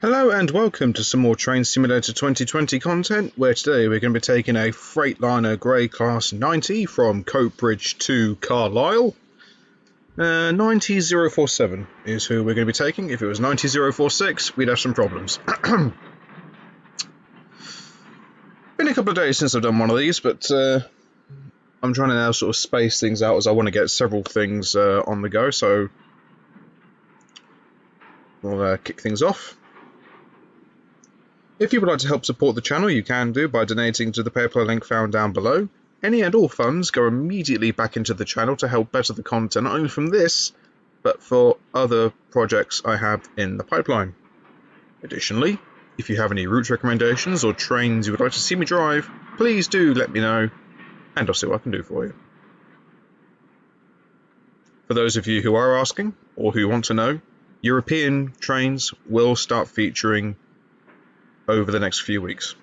Hello and welcome to some more Train Simulator 2020 content, where today we're going to be taking a Freightliner Grey Class 90 from Coatbridge to Carlisle. 90047 is who we're going to be taking. If it was 90046, we'd have some problems. Been a couple of days since I've done one of these, but I'm trying to now sort of space things out as I want to get several things on the go, so we'll kick things off. If you would like to help support the channel, you can do by donating to the PayPal link found down below. Any and all funds go immediately back into the channel to help better the content, not only from this, but for other projects I have in the pipeline. Additionally, if you have any route recommendations or trains you would like to see me drive, please do let me know, and I'll see what I can do for you. For those of you who are asking, or who want to know, European trains will start featuring over the next few weeks.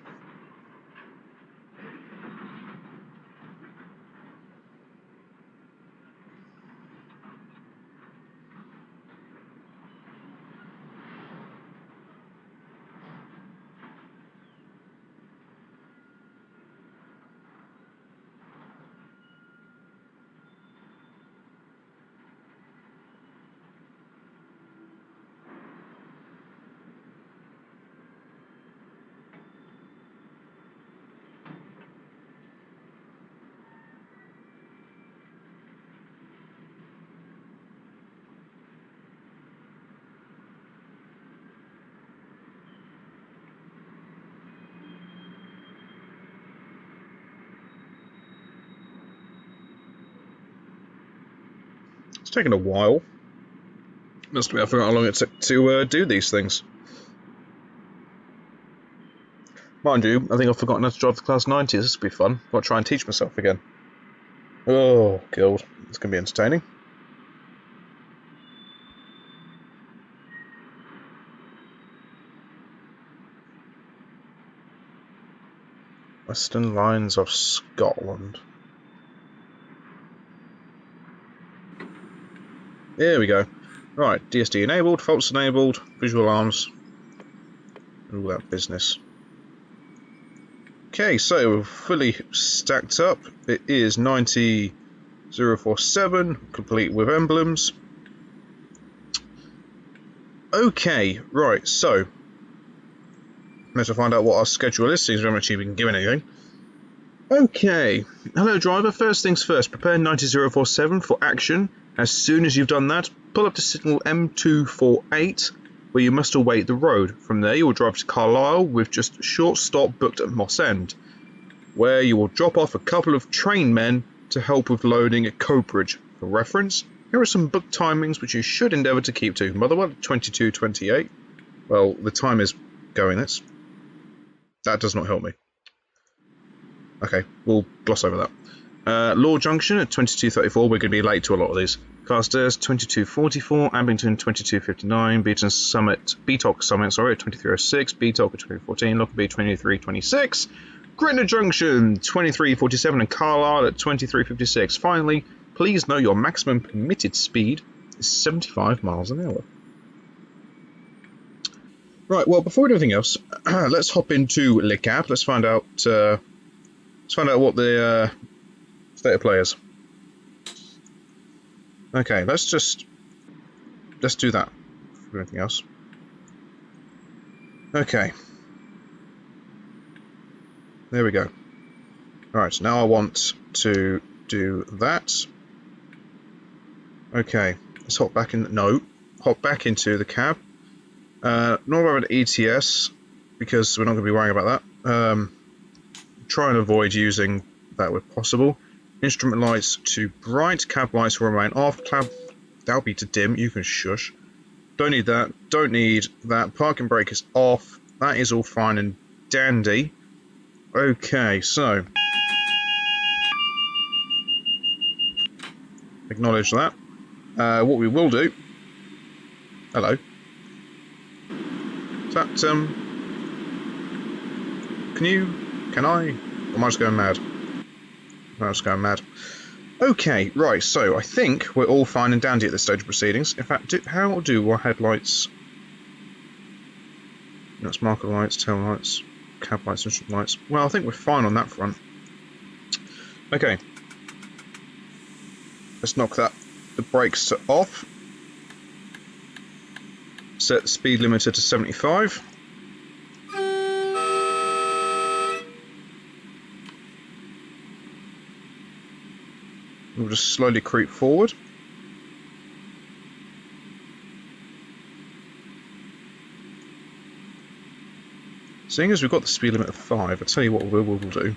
It's taken a while. Must be I forgot how long it took to do these things. Mind you, I think I've forgotten how to drive the Class 90. This will be fun. I'll try and teach myself again. Oh, God. It's going to be entertaining. Western Lines of Scotland. There we go. Right, DSD enabled, faults enabled, visual alarms, and all that business. Okay, so we're fully stacked up. It is 90047, complete with emblems. Okay, right, so let's find out what our schedule is, since we haven't actually been given anything. Okay, hello driver, first things first, prepare 90047 for action. As soon as you've done that, pull up to signal M248, where you must await the road. From there you will drive to Carlisle with just a short stop booked at Mossend, where you will drop off a couple of train men to help with loading at Coatbridge. For reference, here are some booked timings which you should endeavour to keep to. Motherwell 22:28. Well, the time is going this. That does not help me. Okay, we'll gloss over that. Law Junction at 22:34, we're going to be late to a lot of these. Carstairs 22:44, Abington 22:59, Beatock Summit, sorry, at 23:06, Beatock at 23:14, Lockerbie 23:26, Gretna Junction 23:47, and Carlisle at 23:56. Finally, please know your maximum permitted speed is 75 miles an hour. Right, well, before we do anything else, let's hop into Le Cap. Let's find out what the state of play is. Okay, let's do that for anything else. Okay. There we go. Alright, now I want to do that. Okay, let's hop back into the cab. Not about ETS, because we're not going to be worrying about that. Try and avoid using that where possible. Instrument lights to bright, cab lights will remain off, cab that'll be to dim, you can shush. Don't need that, don't need that, parking brake is off, that is all fine and dandy. Okay, so acknowledge that. What we will do, hello, is that, can I, or am I just going mad? I was going mad. Okay, right, so I think we're all fine and dandy at this stage of proceedings. In fact, how do our headlights... That's marker lights, tail lights, cab lights, instrument lights. Well, I think we're fine on that front. Okay. Let's knock the brakes to off. Set the speed limiter to 75. We'll just slowly creep forward. Seeing as we've got the speed limit of 5, I'll tell you what we'll do.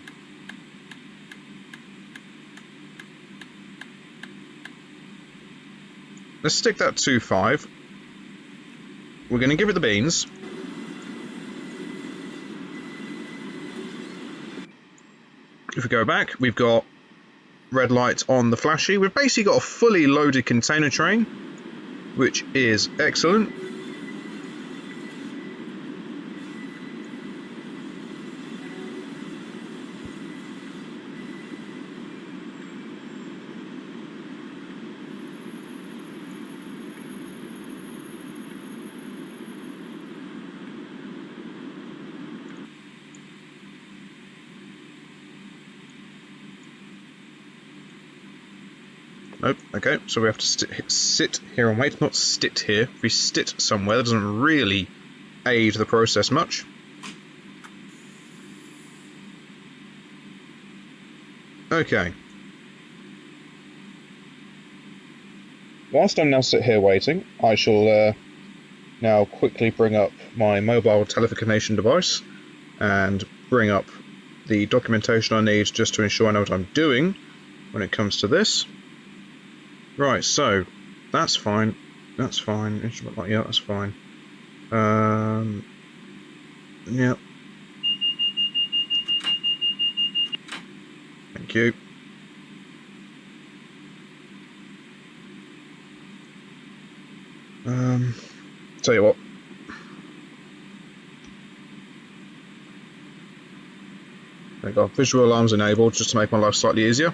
Let's stick that to 5. We're going to give it the beans. If we go back, we've got red light on the flashy. We've basically got a fully loaded container train, which is excellent. Nope, okay, so we have to sit here and wait, not sit here. If we sit somewhere, that doesn't really aid the process much. Okay. Whilst I'm now sit here waiting, I shall now quickly bring up my mobile telephonication device and bring up the documentation I need just to ensure I know what I'm doing when it comes to this. Right, so that's fine. That's fine. Instrument light, yeah, that's fine. Yeah. Thank you. Tell you what. There we go. Visual alarms enabled just to make my life slightly easier.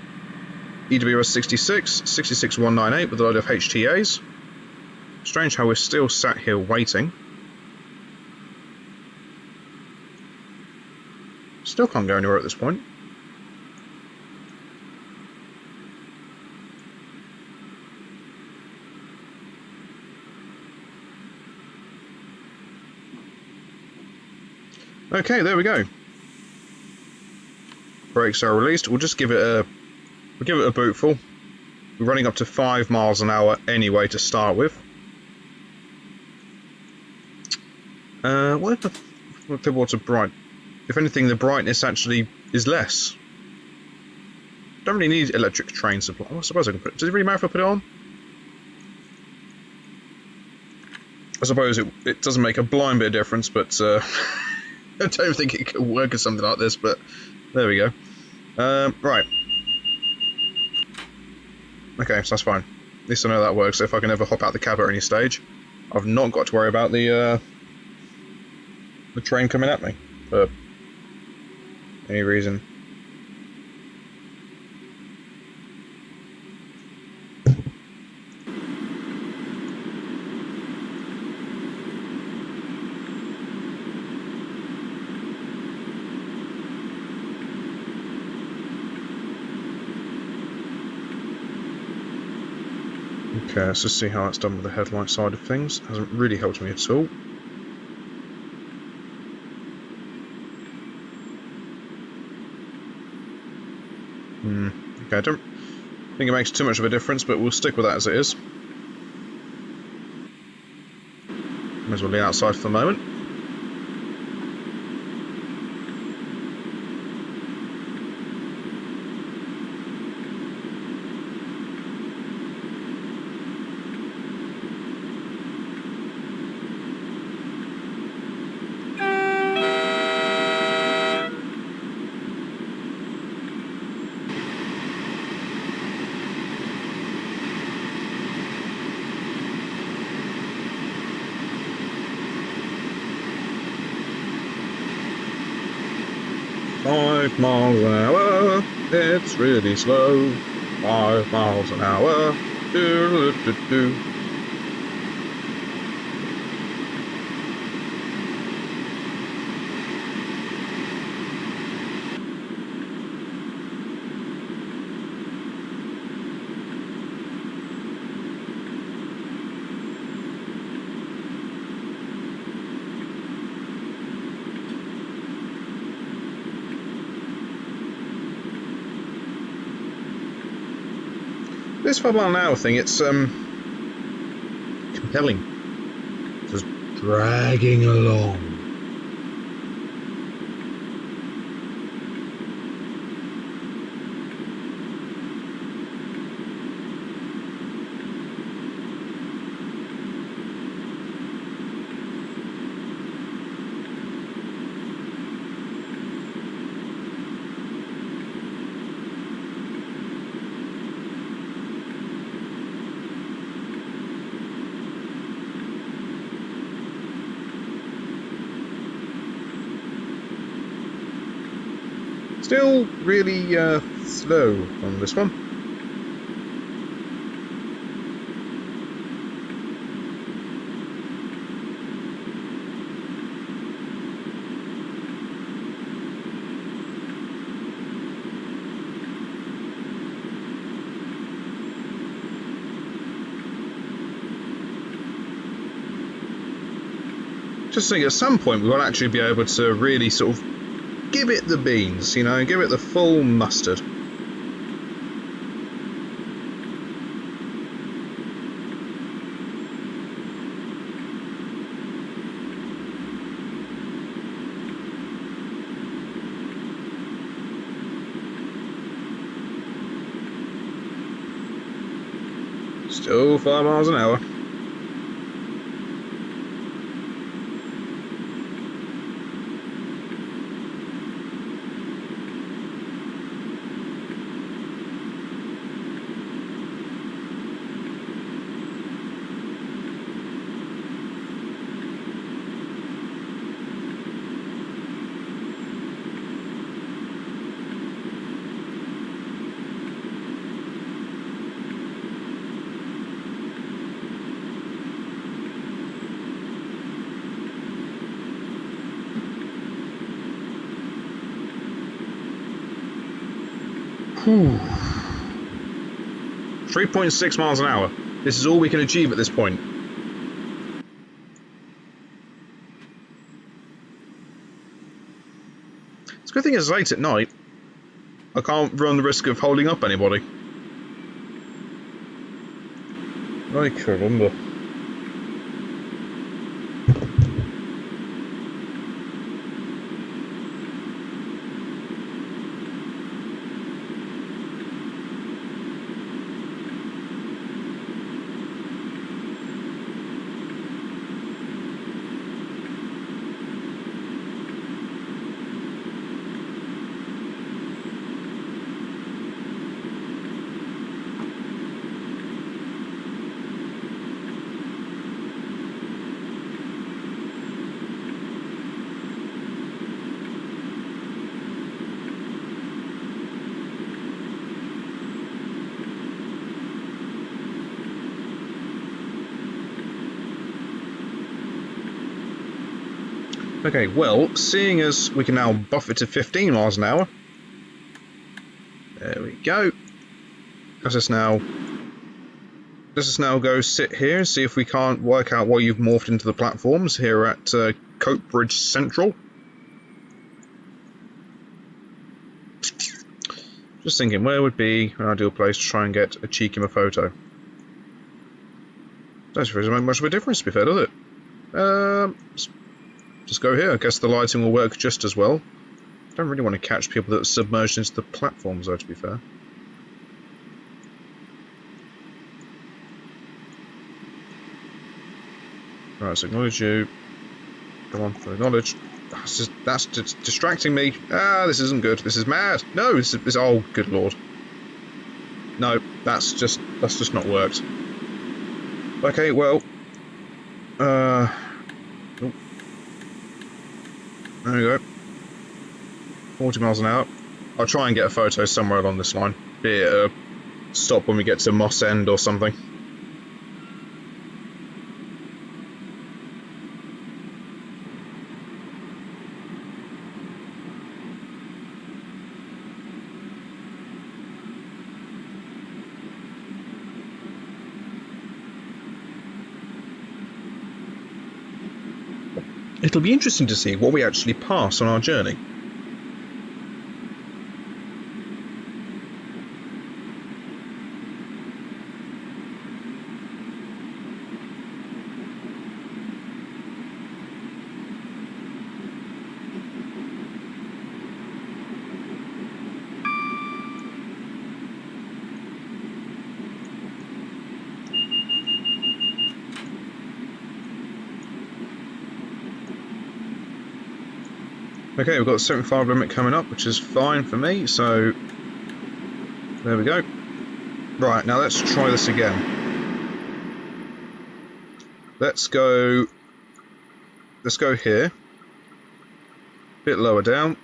EWS 66198 with a load of HTAs. Strange how we're still sat here waiting. Still can't go anywhere at this point. Okay, there we go. Brakes are released. We'll just give it a bootful. We're running up to 5 miles an hour anyway to start with. What if the water bright? If anything, the brightness actually is less. Don't really need electric train supply. I suppose I can put it. Does it really matter if I put it on? I suppose it doesn't make a blind bit of difference, but I don't think it could work as something like this, but there we go. Right. Okay, so that's fine. At least I know that works. So if I can ever hop out the cab at any stage, I've not got to worry about the train coming at me for any reason. Okay, let's just see how it's done with the headlight side of things. Hasn't really helped me at all. Okay, I don't think it makes too much of a difference, but we'll stick with that as it is. May as well be outside for the moment. Five miles an hour, it's really slow. 5 miles an hour, do-do-do-do. This 5 mile an hour thing, it's compelling. Just dragging along. Still really slow on this one. Just think at some point we will actually be able to really sort of give it the beans, you know, give it the full mustard. Still 5 miles an hour. Whew. 3.6 miles an hour. This is all we can achieve at this point. It's a good thing it's late at night. I can't run the risk of holding up anybody. I can remember. Okay, well, seeing as we can now buff it to 15 miles an hour, there we go. Let us now go sit here and see if we can't work out why you've morphed into the platforms here at Coatbridge Central. Just thinking, where would be an ideal place to try and get a cheeky photo? Doesn't really make much of a difference, to be fair, does it? Just go here. I guess the lighting will work just as well. Don't really want to catch people that are submerged into the platforms, though, to be fair. Right, so acknowledge you. Come on, acknowledge. That's distracting me. Ah, this isn't good. This is mad. No, this is, oh, good lord. No, that's just not worked. Okay, well, oh. There we go. 40 miles an hour. I'll try and get a photo somewhere along this line. Be it a stop when we get to Mossend or something. It'll be interesting to see what we actually pass on our journey. Okay, we've got the 75 limit coming up, which is fine for me, so there we go. Right, now let's try this again. Let's go here. A bit lower down.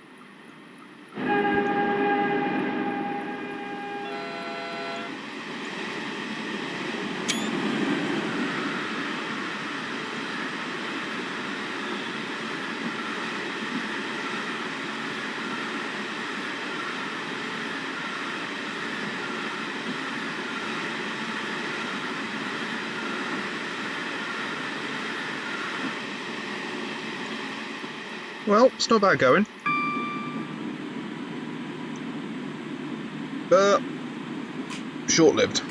Well, it's not bad going. But short-lived.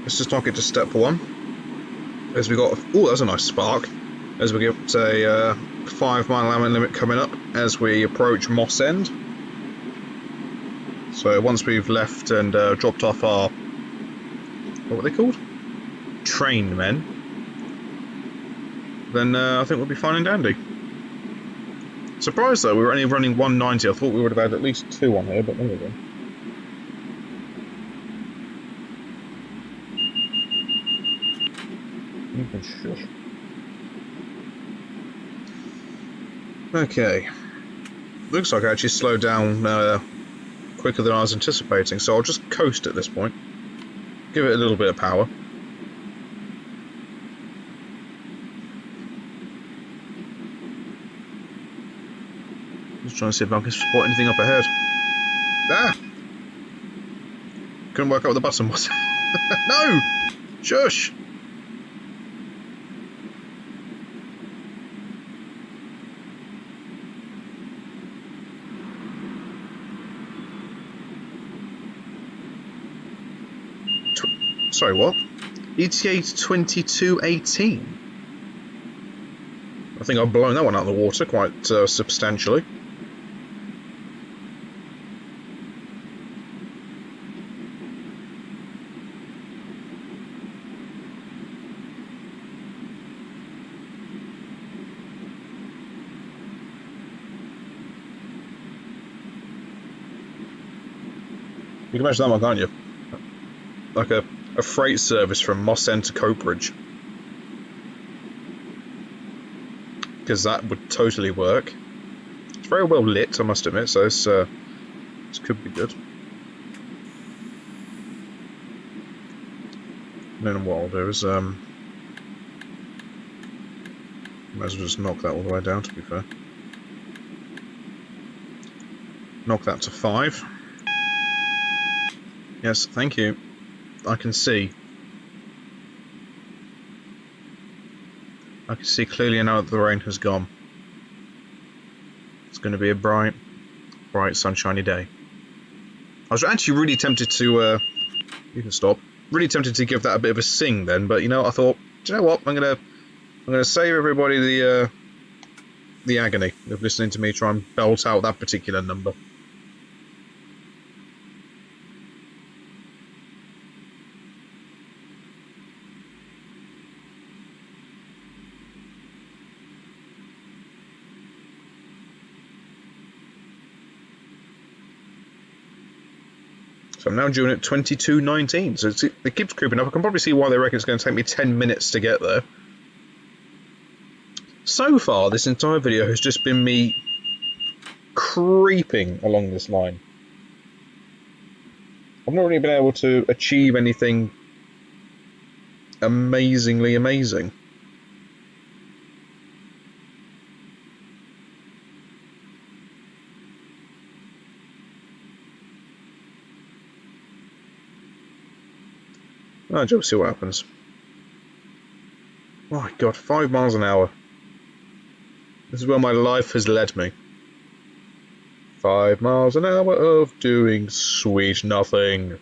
Let's just knock it to step 1. As we got, oh, that's a nice spark. As we get a 5 mile an hour limit coming up as we approach Mossend. So once we've left and dropped off our, what were they called? Train men. Then I think we'll be fine and dandy. Surprised though, we were only running 190. I thought we would have had at least 2 on here, but there we go. You can shush. Okay. Looks like I actually slowed down quicker than I was anticipating, so I'll just coast at this point. Give it a little bit of power. Just trying to see if I can spot anything up ahead. Ah! Couldn't work out what the button was. No! Shush! Sorry, what? ETA 2218. I think I've blown that one out of the water quite substantially. You can imagine that one, can't you? Like a freight service from Mossend to Coatbridge. Because that would totally work. It's very well lit, I must admit, so this could be good. And then what I'll do is might as well just knock that all the way down, to be fair. Knock that to 5. Yes, thank you. I can see. I can see clearly now that the rain has gone. It's going to be a bright, sunshiny day. I was actually really tempted to, you can stop. Really tempted to give that a bit of a sing then, but you know, I thought, do you know what? I'm gonna save everybody the agony of listening to me try and belt out that particular number. So I'm now doing it 22:19, so it keeps creeping up. I can probably see why they reckon it's going to take me 10 minutes to get there. So far, this entire video has just been me creeping along this line. I've not really been able to achieve anything amazingly amazing. Oh, just see what happens. Oh my god, 5 miles an hour. This is where my life has led me. 5 miles an hour of doing sweet nothing. I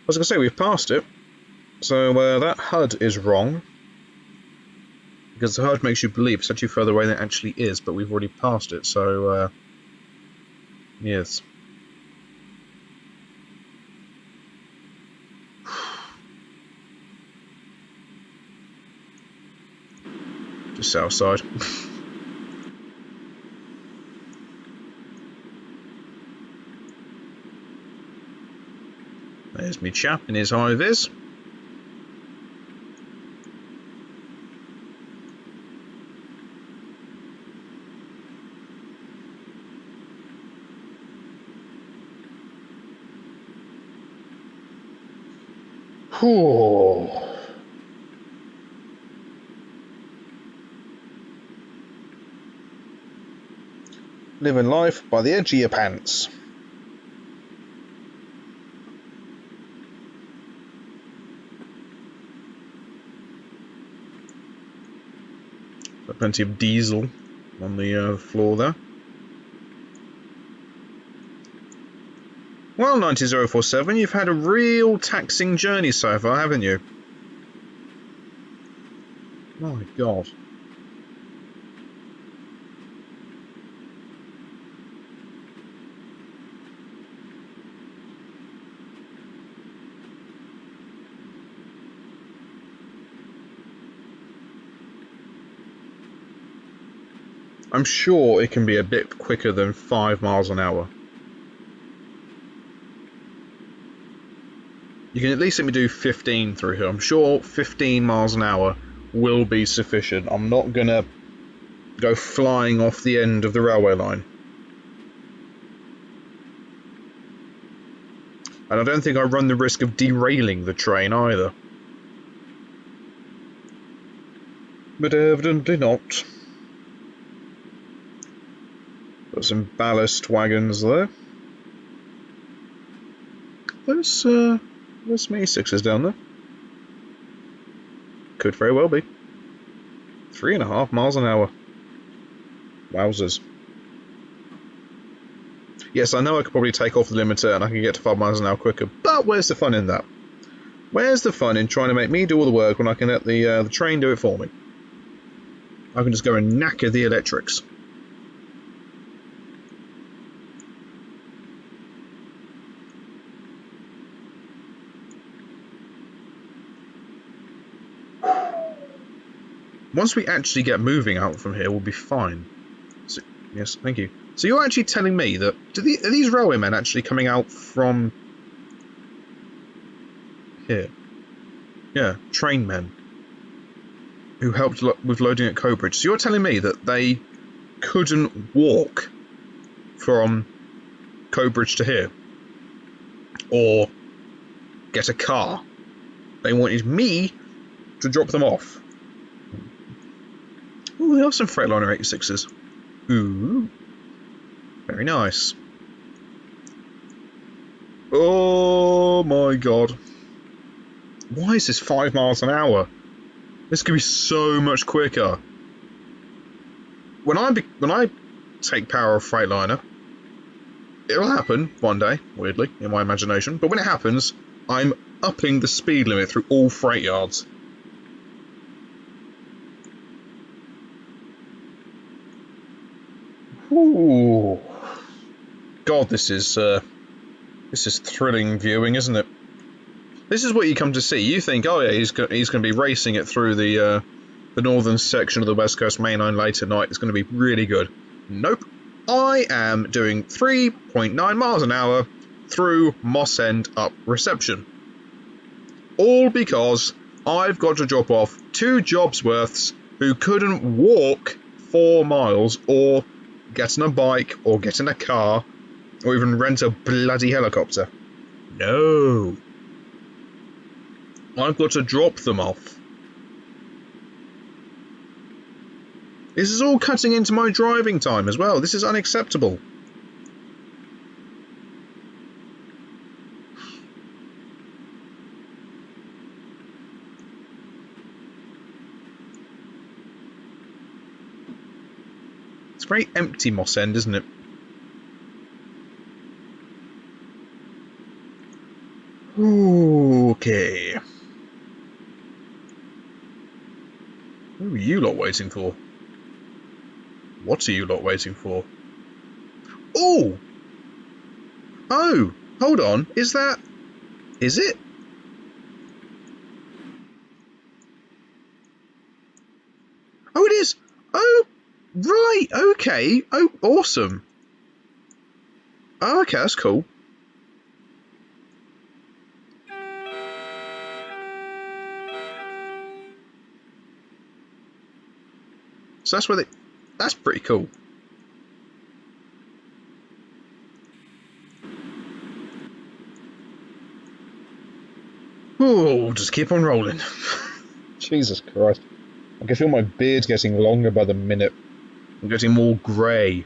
was going to say, we've passed it. So that HUD is wrong. Because the HUD makes you believe it's actually further away than it actually is, but we've already passed it, so Yes. Just south side. There's me chap in his high vis. Living life by the edge of your pants. Plenty of diesel on the floor there. Well, 90047, you've had a real taxing journey so far, haven't you? My God. I'm sure it can be a bit quicker than 5 miles an hour. You can at least let me do 15 through here. I'm sure 15 miles an hour will be sufficient. I'm not going to go flying off the end of the railway line. And I don't think I run the risk of derailing the train either. But evidently not. Got some ballast wagons there. There's many sixes down there. Could very well be. 3.5 miles an hour. Wowzers. Yes, I know I could probably take off the limiter and I can get to 5 miles an hour quicker, but where's the fun in that? Where's the fun in trying to make me do all the work when I can let the train do it for me? I can just go and knacker the electrics. Once we actually get moving out from here, we'll be fine. So, yes, thank you. So you're actually telling me that... are these railway men actually coming out from... here? Yeah, train men. Who helped with loading at Coatbridge. So you're telling me that they couldn't walk from Coatbridge to here? Or get a car? They wanted me to drop them off. Oh, there are some Freightliner 86s. Ooh. Very nice. Oh my God. Why is this 5 miles an hour? This could be so much quicker. When I take power of Freightliner, it'll happen one day, weirdly, in my imagination. But when it happens, I'm upping the speed limit through all freight yards. Ooh. God, this is thrilling viewing, isn't it? This is what you come to see. You think, oh yeah, he's going to be racing it through the northern section of the West Coast Mainline late tonight. It's going to be really good. Nope. I am doing 3.9 miles an hour through Mossend up reception. All because I've got to drop off 2 jobs worths who couldn't walk 4 miles or get on a bike or get in a car or even rent a bloody helicopter. No. I've got to drop them off. This is all cutting into my driving time as well. This is unacceptable. It's very empty, Mossend, isn't it? Okay. Who are you lot waiting for? What are you lot waiting for? Oh! Oh, hold on. Is it? Oh, it is. Oh, right. Okay. Oh, awesome. Oh, okay. That's cool. So that's where that's pretty cool. Oh, just keep on rolling. Jesus Christ. I can feel my beard getting longer by the minute. I'm getting more grey.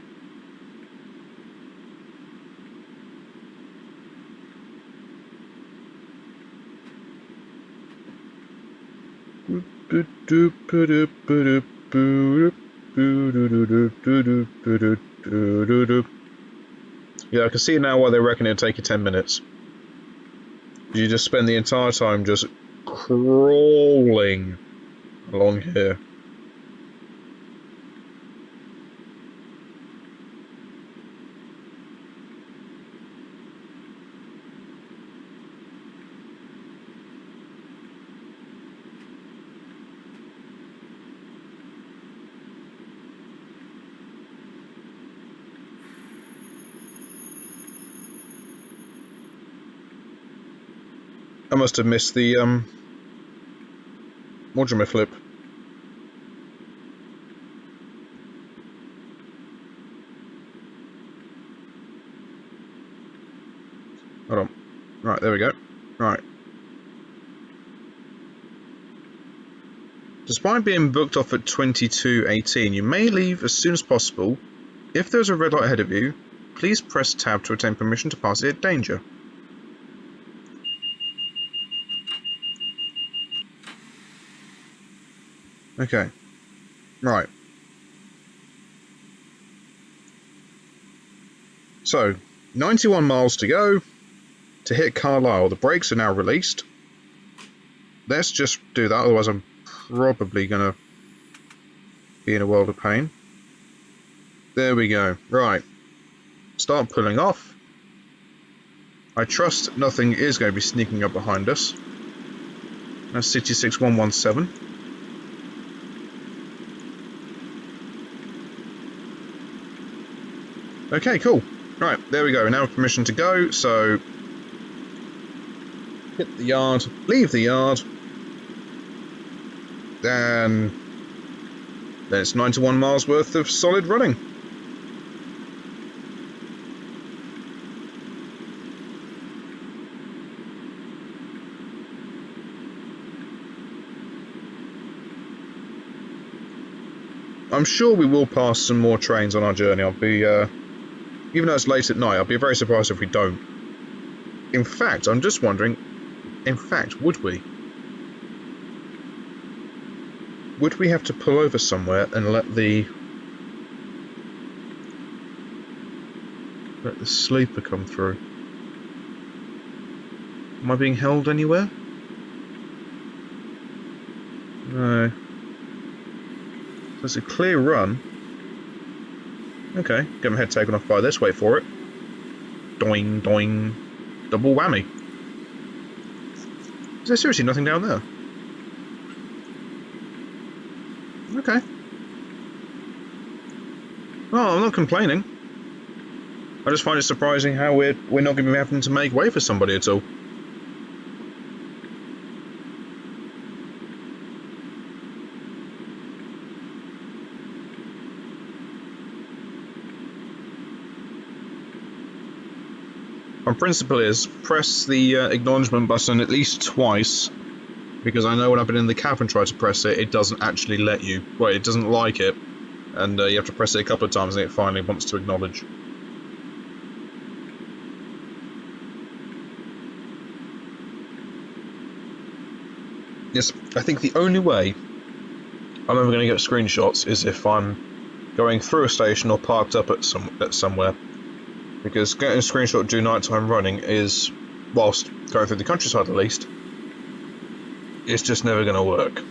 Yeah, I can see now why they reckon it'll take you 10 minutes. You just spend the entire time just crawling along here. I must have missed the Module flip. Hold on. Right, there we go. Right. Despite being booked off at 22:18, you may leave as soon as possible. If there's a red light ahead of you, please press tab to obtain permission to pass it at danger. Okay. Right. So, 91 miles to go to hit Carlisle. The brakes are now released. Let's just do that, otherwise I'm probably going to be in a world of pain. There we go. Right. Start pulling off. I trust nothing is going to be sneaking up behind us. That's City 6117. Okay, cool. Right, there we go. Now permission to go, so hit the yard, leave the yard, then it's 91 miles worth of solid running. I'm sure we will pass some more trains on our journey. I'll be, even though it's late at night, I'll be very surprised if we don't. In fact, I'm just wondering, would we? Would we have to pull over somewhere and let the sleeper come through? Am I being held anywhere? No. That's a clear run. Okay, get my head taken off by this, wait for it. Doing, doing. Double whammy. Is there seriously nothing down there? Okay. Oh, I'm not complaining. I just find it surprising how we're not going to be having to make way for somebody at all. My principle is press the acknowledgement button at least twice, because I know when I've been in the cab and tried to press it, it doesn't actually let you. Well, it doesn't like it, and you have to press it a couple of times and it finally wants to acknowledge. Yes, I think the only way I'm ever going to get screenshots is if I'm going through a station or parked up at somewhere. Because getting a screenshot due nighttime running is, whilst going through the countryside at least, it's just never going to work.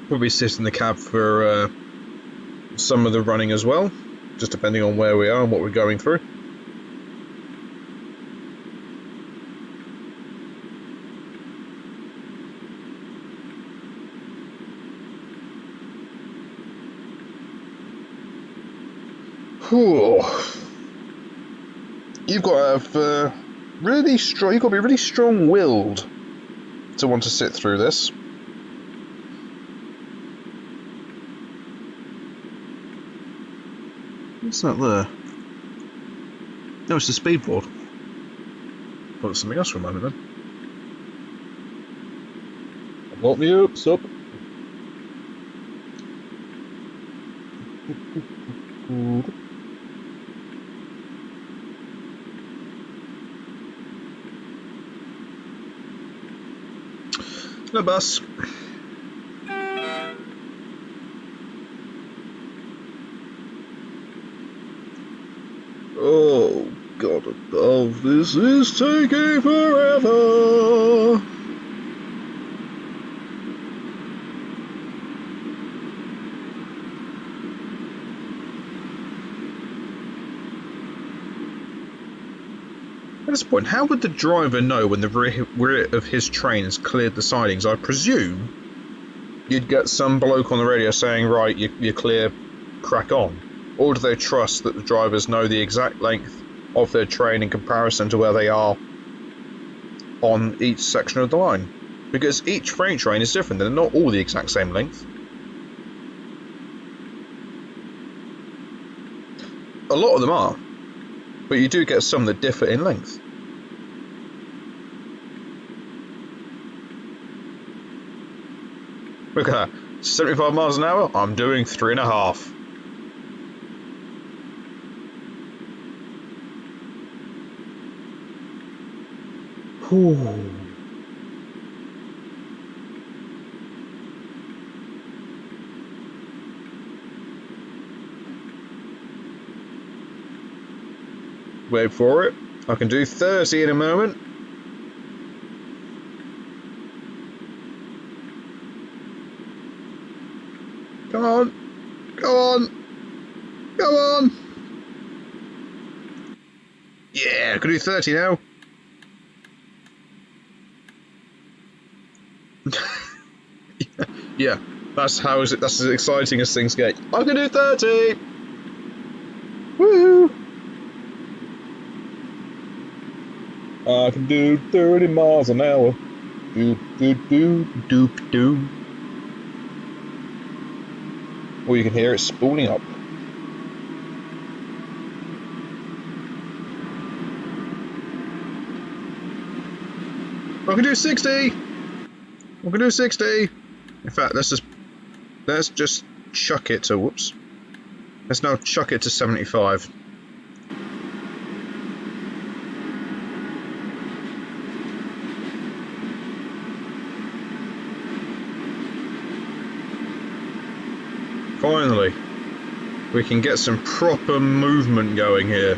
Probably sit in the cab for some of the running as well, just depending on where we are and what we're going through. Whew. You've got to have really strong. You've got to be really strong-willed to want to sit through this. What's that there? No, it's the speedboard. Thought it's something else for a moment then. Lock me up, stop. The bus. Oh, God above, this is taking forever. At this point, how would the driver know when the rear of his train has cleared the sidings? I presume you'd get some bloke on the radio saying, right, you're clear, crack on. Or do they trust that the drivers know the exact length of their train in comparison to where they are on each section of the line? Because each freight train is different, they're not all the exact same length. A lot of them are, but you do get some that differ in length. Look at that, 75 miles an hour, I'm doing 3.5. Whew. Wait for it. I can do 30 in a moment. Come on. Go on. Go on. Yeah, I can do 30 now. Yeah, that's as exciting as things get. I can do 30. Woo! I can do 30 miles an hour. Doop, doop, doop, doop, doop. Or you can hear it spooling up. I can do 60. I can do 60. In fact, let's just chuck it to whoops. Let's now chuck it to 75. Finally, we can get some proper movement going here.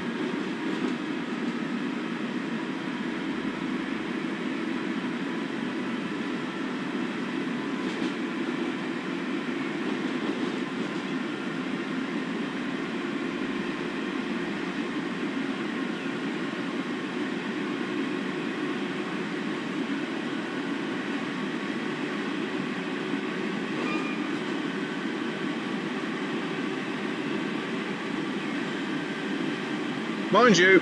Mind you,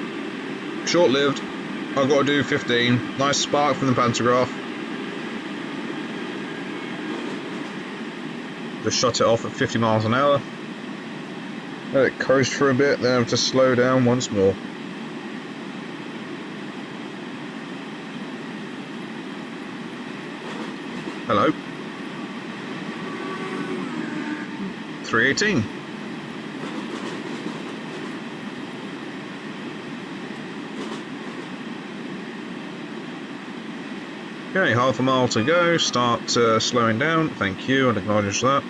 short-lived. I've got to do 15. Nice spark from the pantograph. Just shut it off at 50 miles an hour. Let it coast for a bit, then I have to slow down once more. Hello. 318. Okay, half a mile to go. Start slowing down. Thank you, I'd acknowledge that.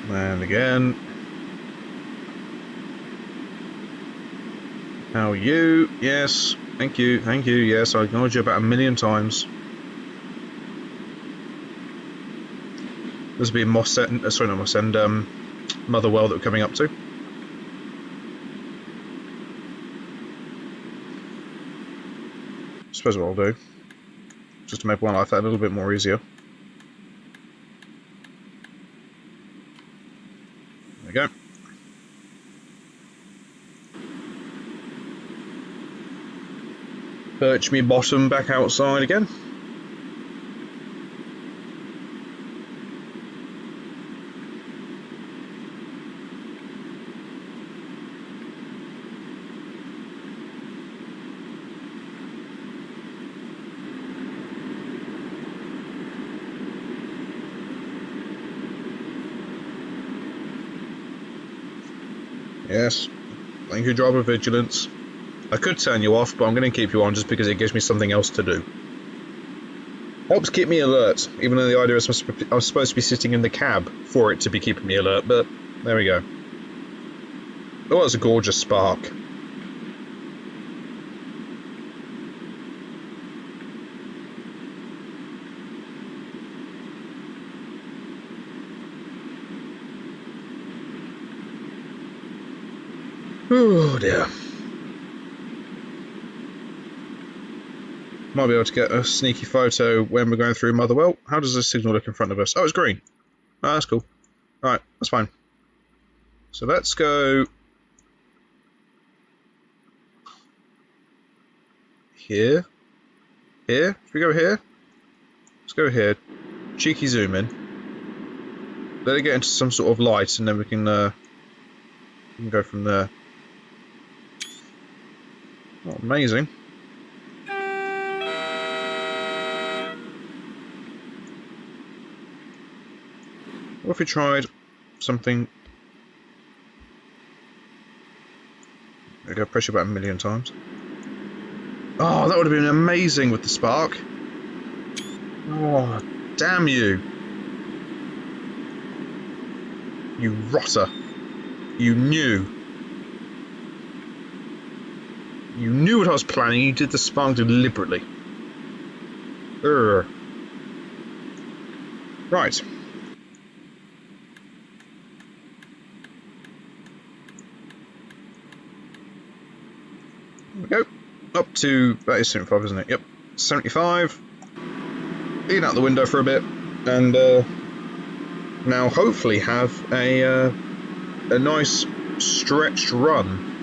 And again. How are you? Yes. Thank you. Thank you. Yes, I ignored you about 1,000,000 times. This will be Mossend, sorry, not Mossend, Motherwell that we're coming up to. I suppose what I'll do, just to make my life a little bit more easier. There we go. Perch me bottom back outside again. Yes. Thank you, driver vigilance. I could turn you off, but I'm going to keep you on just because it gives me something else to do. Helps keep me alert, even though the idea is I'm supposed to be sitting in the cab for it to be keeping me alert, but there we go. Oh, that's a gorgeous spark. Oh dear. Might be able to get a sneaky photo when we're going through Motherwell. How does the signal look in front of us? Oh, it's green. Oh, that's cool. Alright, that's fine. So let's go here. Here? Should we go here? Let's go here. Cheeky zoom in. Let it get into some sort of light and then we can go from there. Oh, amazing. What if we tried something? There we go, pressure about 1,000,000 times. Oh, that would have been amazing with the spark. Oh, damn you. You rotter. You knew. You knew what I was planning, you did the spark deliberately. Urgh. Right. There we go. Up to, that is 75, isn't it? Yep. 75. Lean out the window for a bit, and now hopefully have a nice stretched run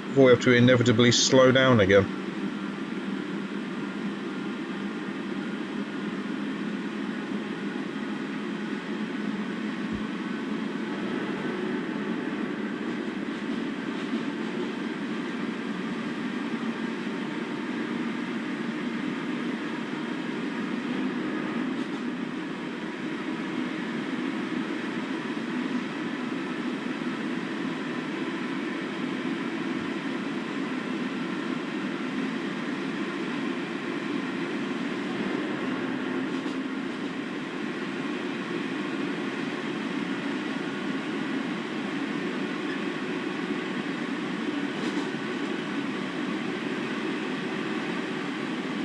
before we have to inevitably slow down again.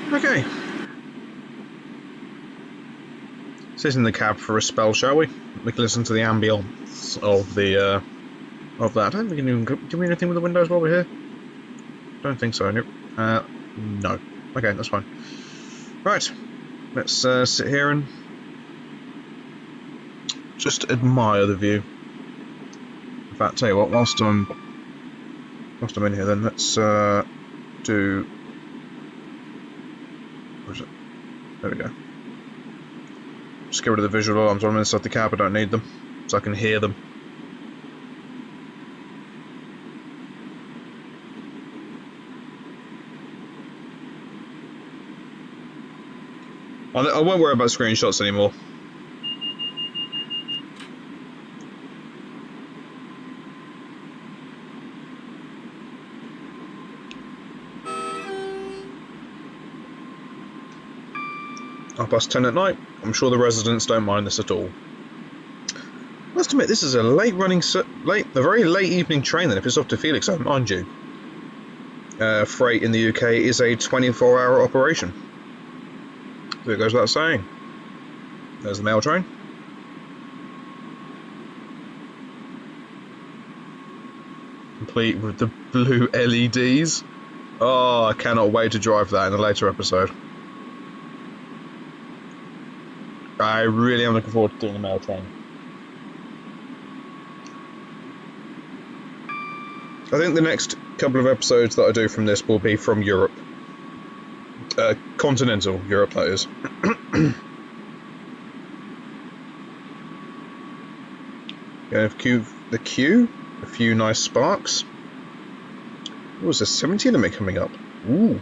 Okay. Sit in the cab for a spell, shall we? We can listen to the ambience of the of that. I don't think we can even do anything with the windows while we're here. Don't think so. Nope. No. Okay, that's fine. Right. Let's sit here and just admire the view. In fact, tell you what, whilst I'm in here, then let's do. Where is it? There we go. Just get rid of the visual alarms when I'm inside the cab. I don't need them, so I can hear them. I won't worry about screenshots anymore. Half past 10 at night. I'm sure the residents don't mind this at all. Must admit, this is a a very late evening train then if it's off to Felixstowe, mind you. Freight in the UK is a 24-hour operation. So it goes without saying. There's the mail train. Complete with the blue LEDs. Oh, I cannot wait to drive that in a later episode. I really am looking forward to doing the mail train. I think the next couple of episodes that I do from this will be from Europe. Continental Europe, that is. The queue, a few nice sparks. Oh, there's a 70 limit coming up. Ooh.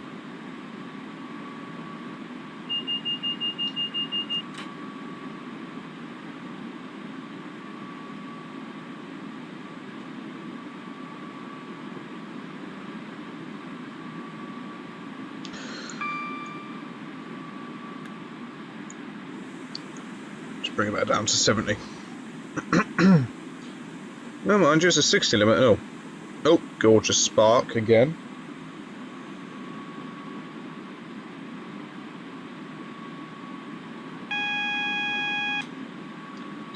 Just bring it back down to 70. No, mind you, it's a 60 limit. Oh. Oh, gorgeous spark again.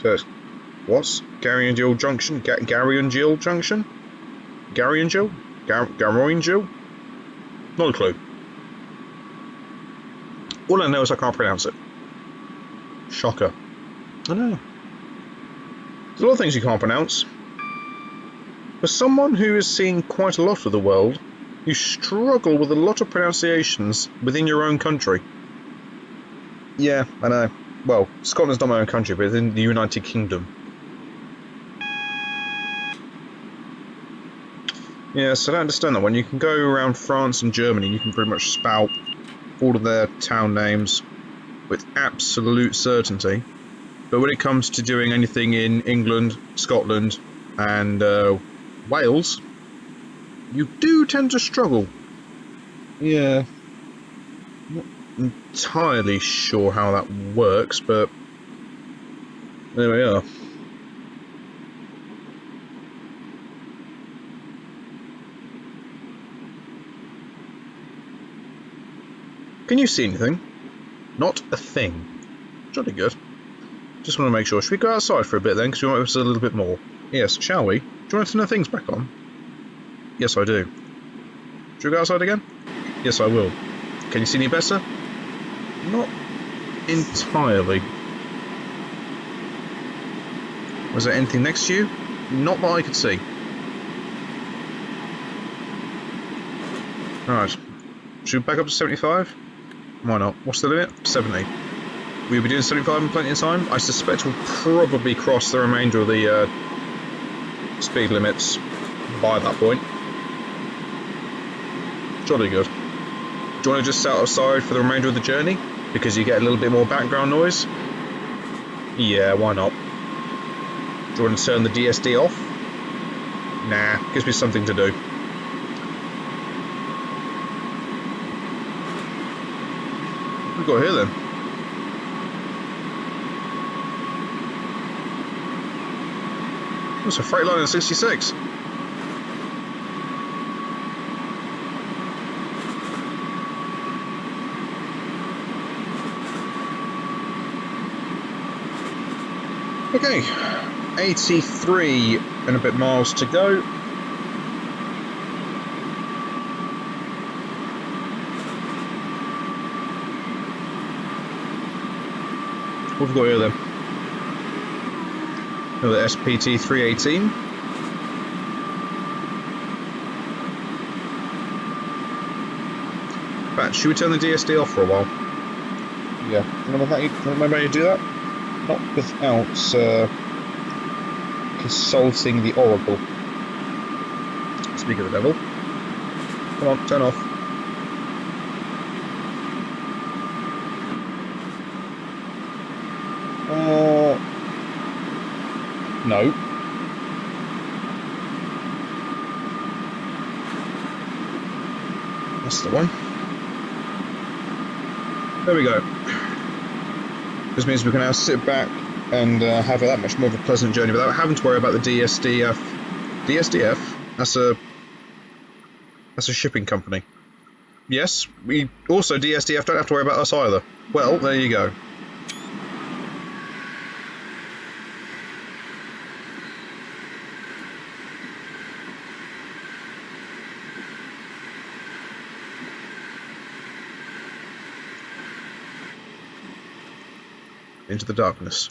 So, what's Gary and Jill Junction? Gary and Jill Junction? Gary and Jill? Gary and Jill? Not a clue. All I know is I can't pronounce it. Shocker. I know. There's a lot of things you can't pronounce. For someone who has seen quite a lot of the world, you struggle with a lot of pronunciations within your own country. Yeah, I know. Well, Scotland's not my own country, but it's in the United Kingdom. Yeah, so I don't understand that one. You can go around France and Germany and you can pretty much spout all of their town names with absolute certainty. But when it comes to doing anything in England, Scotland, and Wales, you do tend to struggle. Yeah. Not entirely sure how that works, but there we are. Can you see anything? Not a thing. Jolly good. Just want to make sure. Should we go outside for a bit then? Because we might have a little bit more. Yes, shall we? Do you want to turn the things back on? Yes, I do. Should we go outside again? Yes, I will. Can you see any better? Not entirely. Was there anything next to you? Not that I could see. Alright. Should we back up to 75? Why not? What's the limit? 70. We'll be doing 75 in plenty of time. I suspect we'll probably cross the remainder of the speed limits by that point. Jolly good. Do you want to just sit outside for the remainder of the journey? Because you get a little bit more background noise? Yeah, why not? Do you want to turn the DSD off? Nah, gives me something to do. What have we got here then? It's a Freightliner 66. Okay, 83 and a bit miles to go. What have we got here then? Another SPT 318. In fact, should we turn the DSD off for a while? Yeah, remember you do that? Not without consulting the Oracle. Speak of the devil. Come on, turn off. No. That's the one. There we go. This means we can now sit back and have that much more of a pleasant journey without having to worry about the DSDF. DSDF? That's a shipping company. Yes, we also DSDF don't have to worry about us either. Well, there you go. Into the darkness.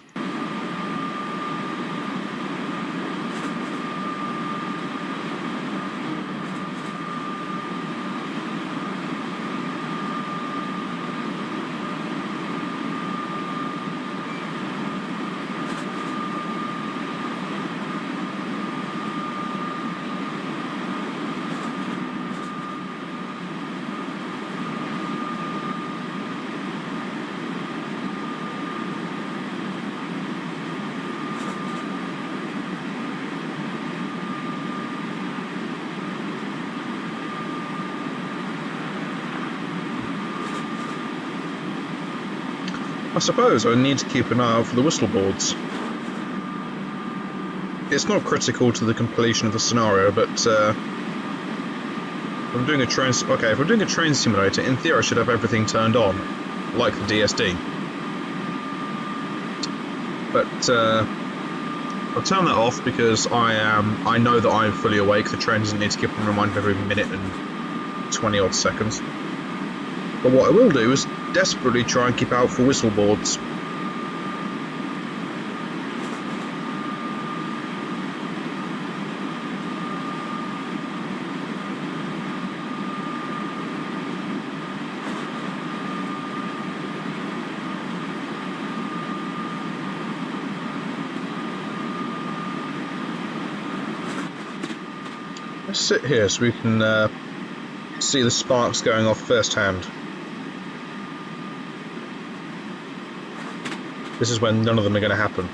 I suppose I need to keep an eye out for the whistle boards. It's not critical to the completion of the scenario, but if I'm doing a train simulator, in theory I should have everything turned on, like the DSD. But I'll turn that off because I know that I'm fully awake. The train doesn't need to keep on reminding every minute and 20 odd seconds. But what I will do is desperately try and keep out for whistle boards. Let's sit here so we can see the sparks going off firsthand. This is when none of them are going to happen.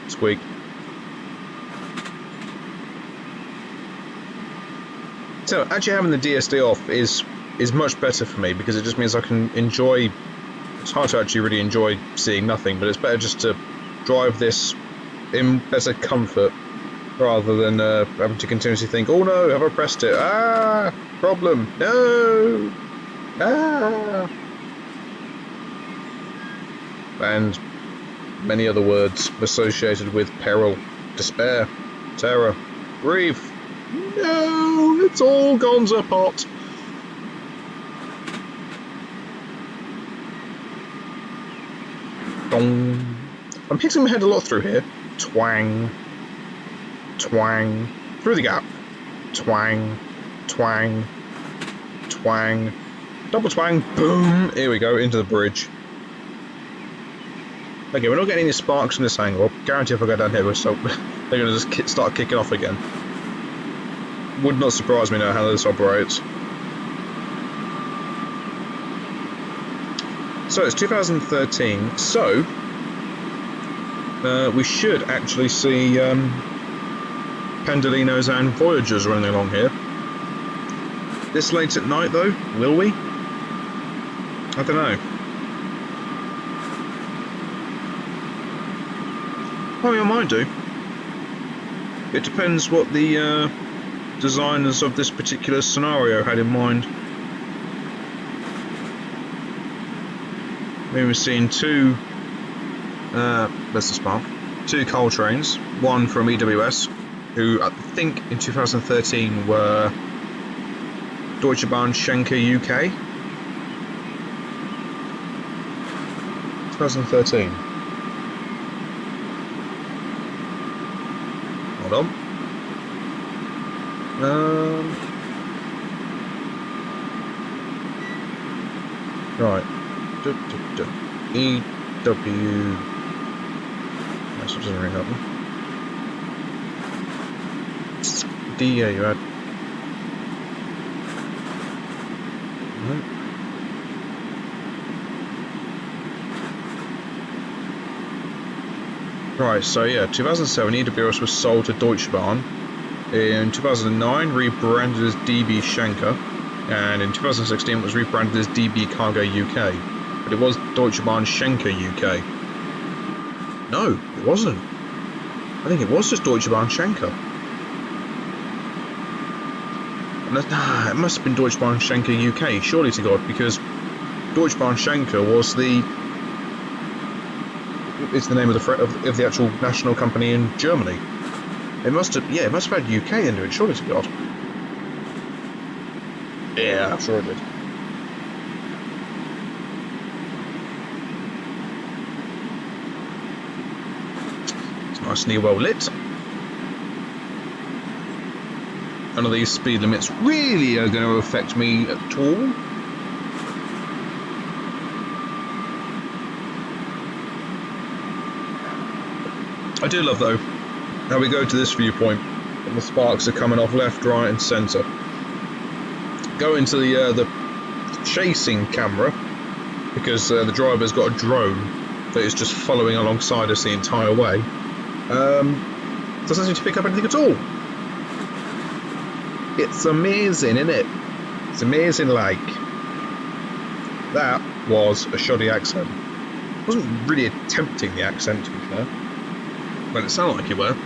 Squeak. So actually having the DSD off is much better for me because it just means I can enjoy. It's hard to actually really enjoy seeing nothing, but it's better just to drive this in better comfort rather than having to continuously think, oh no, have I pressed it? Ah, problem, no, ah. And many other words associated with peril, despair, terror, grief. No, it's all gone to pot. Dong. I'm hitting my head a lot through here. Twang. Twang. Through the gap. Twang. Twang. Twang. Double twang. Boom. Here we go, into the bridge. Okay, we're not getting any sparks from this angle. I guarantee if I go down here, they're going to just start kicking off again. Would not surprise me now how this operates. So it's 2013, so we should actually see Pendolinos and Voyagers running along here. This late at night though, will we? I don't know. Oh, I might do. It depends what the designers of this particular scenario had in mind. We've seen two coal trains, one from EWS, who I think in 2013 were Deutsche Bahn Schenker UK. 2013. Hold on. Right. EW. That's what doesn't really help me. D, yeah, you had. Right, so yeah, 2007 EWS was sold to Deutsche Bahn. In 2009, rebranded as DB Schenker. And in 2016, it was rebranded as DB Cargo UK. But it was Deutsche Bahn Schenker UK. No, it wasn't. I think it was just Deutsche Bahn Schenker. It must have been Deutsche Bahn Schenker UK, surely to God, because Deutsche Bahn Schenker was it's the name of the actual national company in Germany. It must have had UK into it, surely to God. Yeah, I'm sure it did. It's nicely well lit. None of these speed limits really are going to affect me at all. I do love, though, how we go to this viewpoint and the sparks are coming off left, right and centre. Go into the chasing camera, because the driver's got a drone that is just following alongside us the entire way. Doesn't seem to pick up anything at all. It's amazing, isn't it? It's amazing, like. That was a shoddy accent. I wasn't really attempting the accent, to be fair. But it sounded like you were.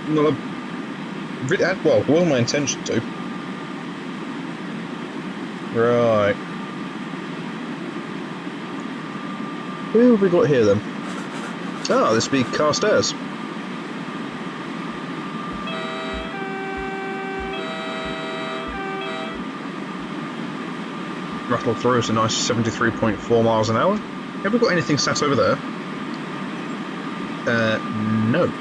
Well, it wasn't my intention to. Right. Who have we got here then? Ah, this would be Carstairs. Rattle through at a nice 73.4 miles an hour. Have we got anything sat over there? No.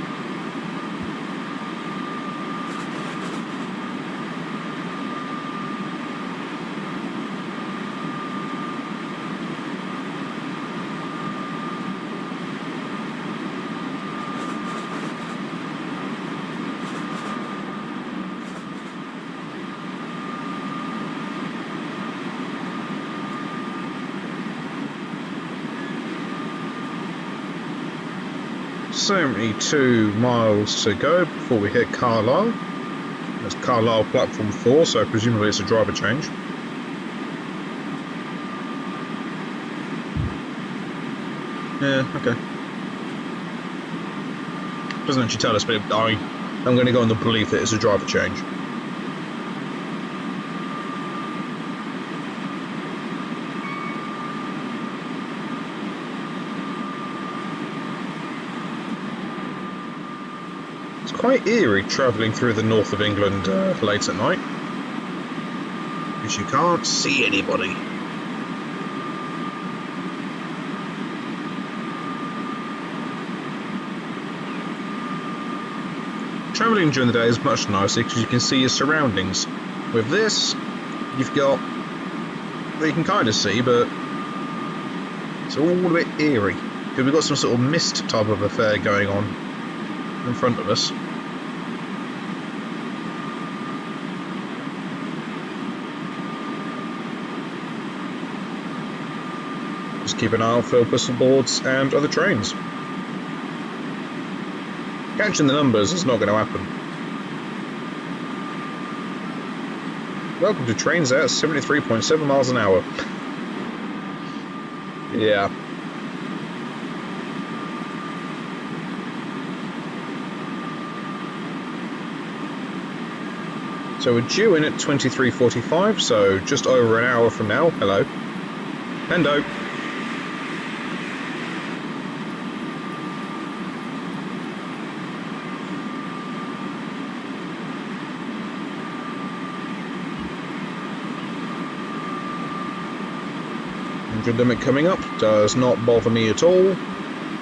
.72 miles to go before we hit Carlisle. That's Carlisle platform 4, so presumably it's a driver change. Yeah, okay. Doesn't actually tell us, but I'm going to go on the belief that it's a driver change. Quite eerie travelling through the north of England late at night, because you can't see anybody. Travelling during the day is much nicer because you can see your surroundings. With this, you've got, well, you can kind of see, but it's all a bit eerie because we've got some sort of mist type of affair going on in front of us. Keep an eye out for whistle boards and other trains. Catching the numbers is not going to happen. Welcome to trains at 73.7 miles an hour. Yeah. So we're due in at 23:45, so just over an hour from now. Hello. Hendo. Limit coming up does not bother me at all.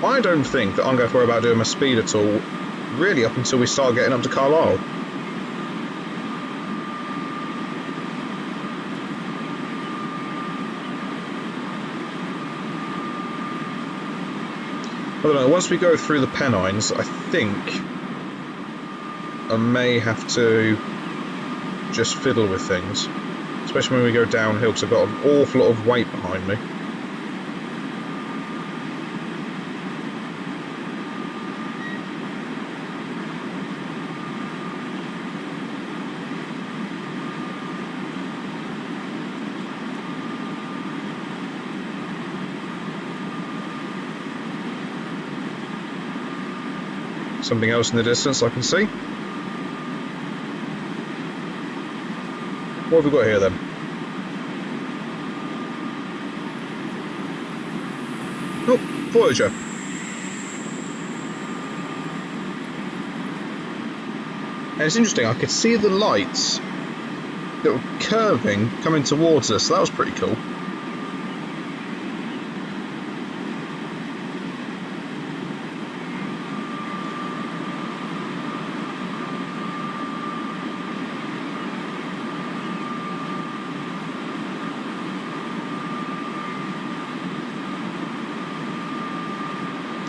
I don't think that I'm going to worry about doing my speed at all, really, up until we start getting up to Carlisle. I don't know, once we go through the Pennines, I think I may have to just fiddle with things. Especially when we go downhill, because I've got an awful lot of weight behind me. Something else in the distance I can see. What have we got here then? Oh, Voyager. And it's interesting, I could see the lights that were curving coming towards us, so that was pretty cool.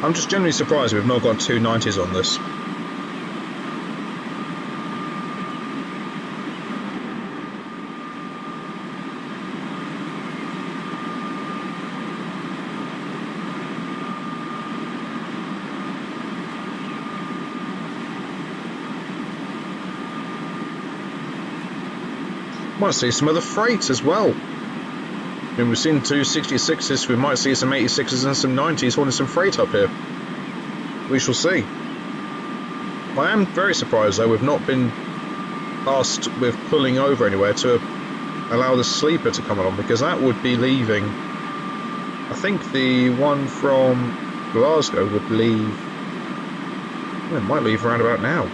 I'm just generally surprised we've not got 290s on this. Might see some other freight as well. I mean, we've seen 266s, we might see some 86s and some 90s holding some freight up here. We shall see. I am very surprised though we've not been asked with pulling over anywhere to allow the sleeper to come along, because that would be leaving. I think the one from Glasgow would leave. Well, it might leave around about now.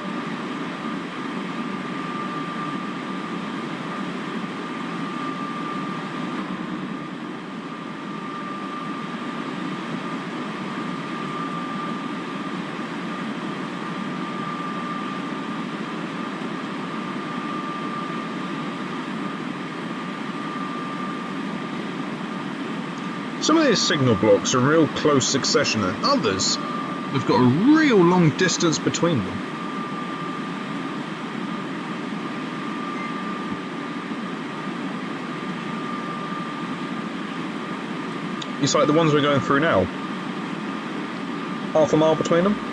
Some of these signal blocks are in real close succession, and others have got a real long distance between them. It's like the ones we're going through now. Half a mile between them.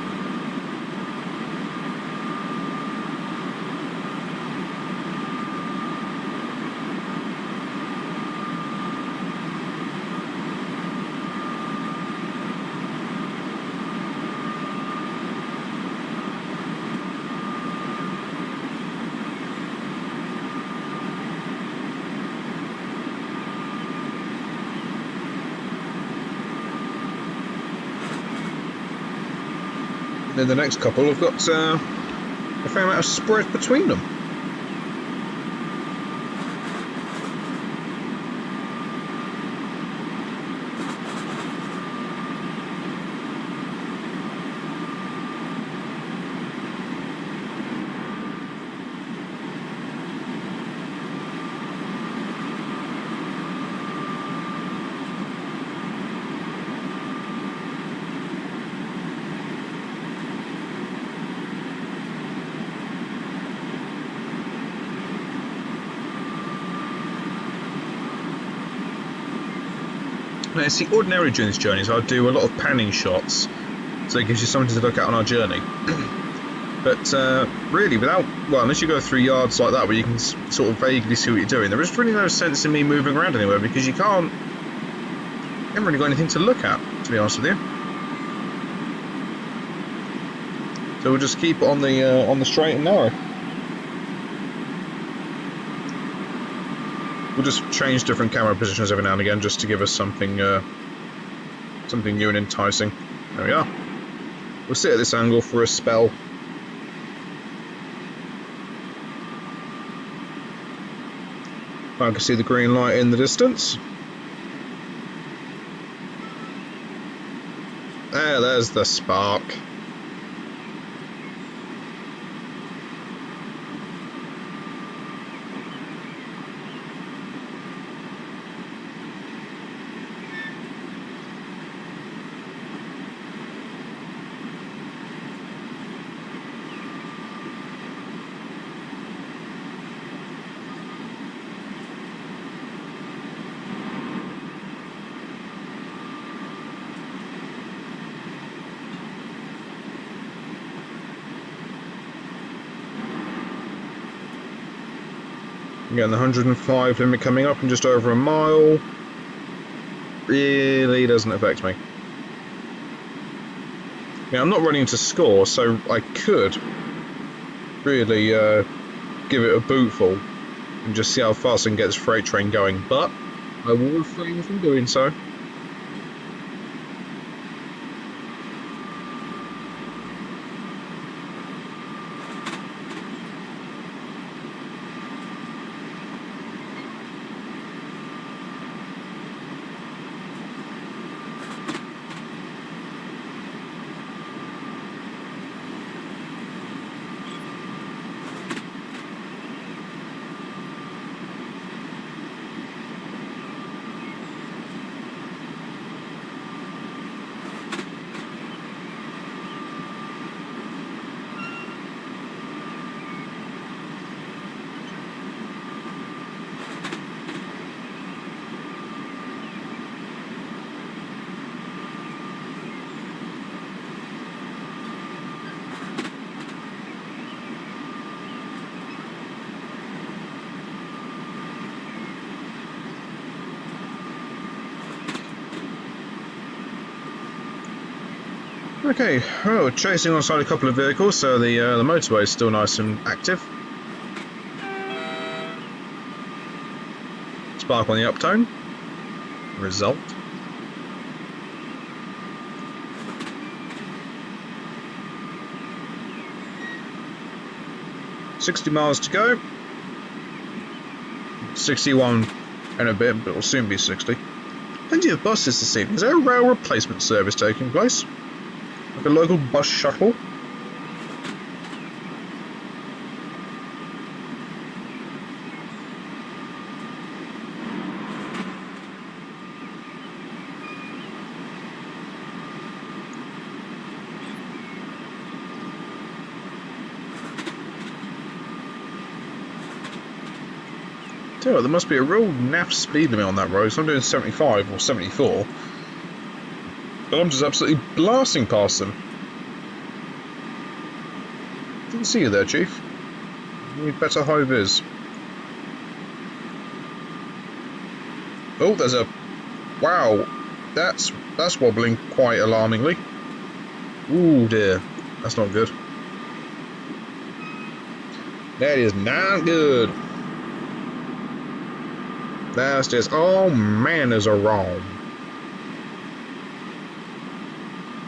Then the next couple have got a fair amount of spread between them. Now, see, ordinarily during these journeys I do a lot of panning shots, so it gives you something to look at on our journey. But really, without, well, unless you go through yards like that where you can sort of vaguely see what you're doing, there is really no sense in me moving around anywhere, because you haven't really got anything to look at, to be honest with you. So we'll just keep it on the straight and narrow. We'll just change different camera positions every now and again just to give us something something new and enticing. There we are. We'll sit at this angle for a spell. I can see the green light in the distance. There's the spark. Again, the 105 limit coming up in just over a mile really doesn't affect me. Yeah, I'm not running to score, so I could really give it a bootful and just see how fast I can get this freight train going, but I will refrain from doing so. Okay, well, we're chasing alongside a couple of vehicles, so the motorway is still nice and active. Spark on the uptone. Result. $60 miles to go. 61 and a bit, but it'll soon be 60. Plenty of buses this evening. Is there a rail replacement service taking place? Like a local bus shuttle? Tell you what, there must be a real naff speed limit on that road, so I'm doing 75 or 74. But I'm just absolutely blasting past them. Didn't see you there, Chief. We'd better high vis. Oh, there's a... Wow, that's wobbling quite alarmingly. Ooh dear, that's not good. That is not good. That's just all manners are wrong.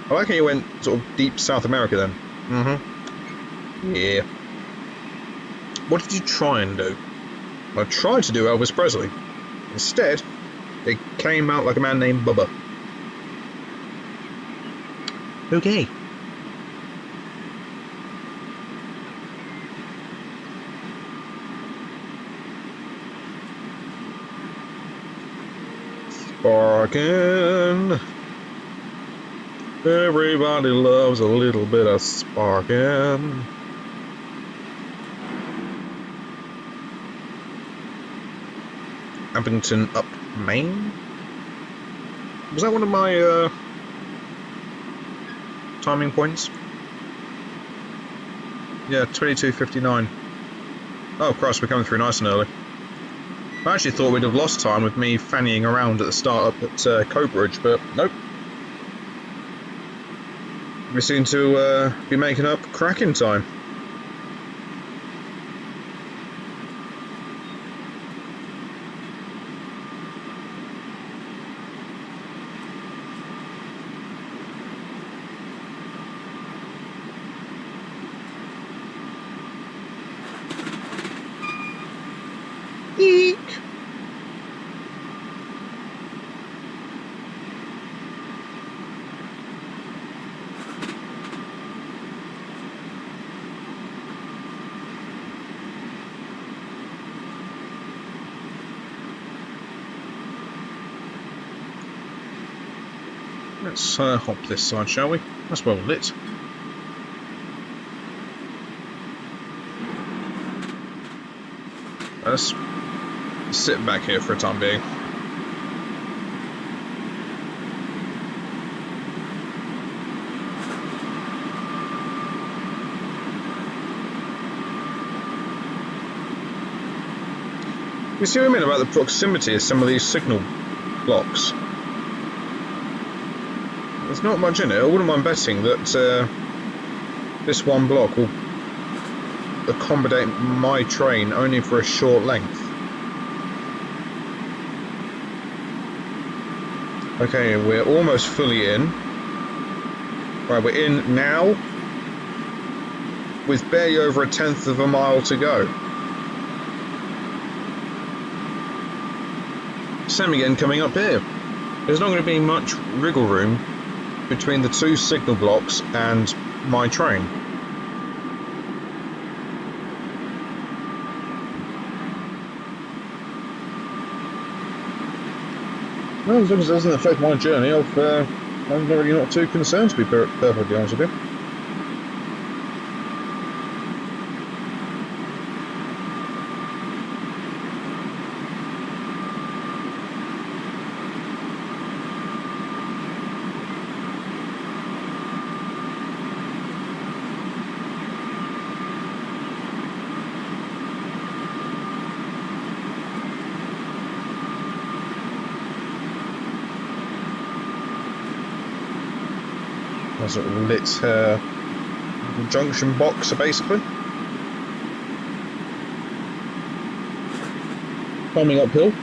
I like how you went sort of deep South America then. Mm-hmm. Yeah. What did you try and do? I tried to do Elvis Presley. Instead, it came out like a man named Bubba. Okay. Sparkin'. Everybody loves a little bit of sparkin'. Abington up Main? Was that one of my timing points? Yeah, 22:59. Oh Christ, we're coming through nice and early. I actually thought we'd have lost time with me fannying around at the start up at Coatbridge, but nope. We seem to be making up cracking time. Eek! Let's hop this side, shall we? That's well lit. Let's sit back here for a time being. You see what I mean about the proximity of some of these signal blocks? There's not much in it. I wouldn't mind betting that this one block will accommodate my train only for a short length. Okay, we're almost fully in. Right, we're in now with barely over 1/10 of a mile to go. Same again coming up here. There's not going to be much wriggle room between the two signal blocks and my train. Well, as long as it doesn't affect my journey, I'm really not too concerned, to be perfectly honest with you. As it lit her junction box, basically. Climbing uphill.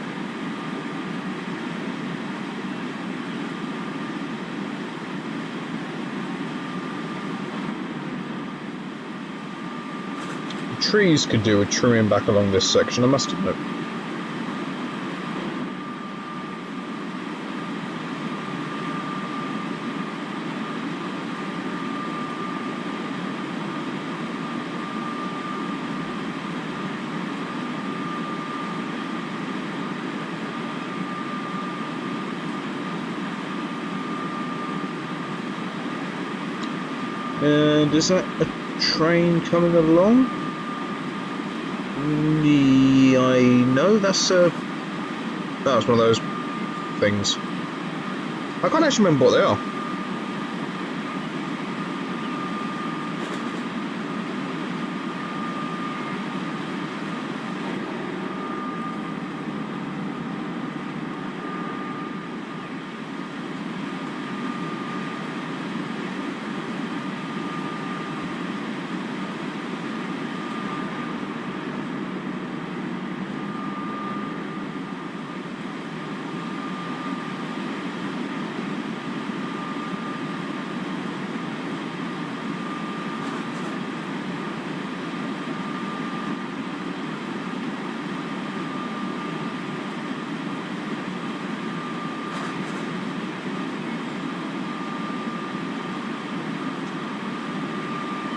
The trees could do with trimming back along this section, I must admit. And is that a train coming along? I know that's one of those things. I can't actually remember what they are.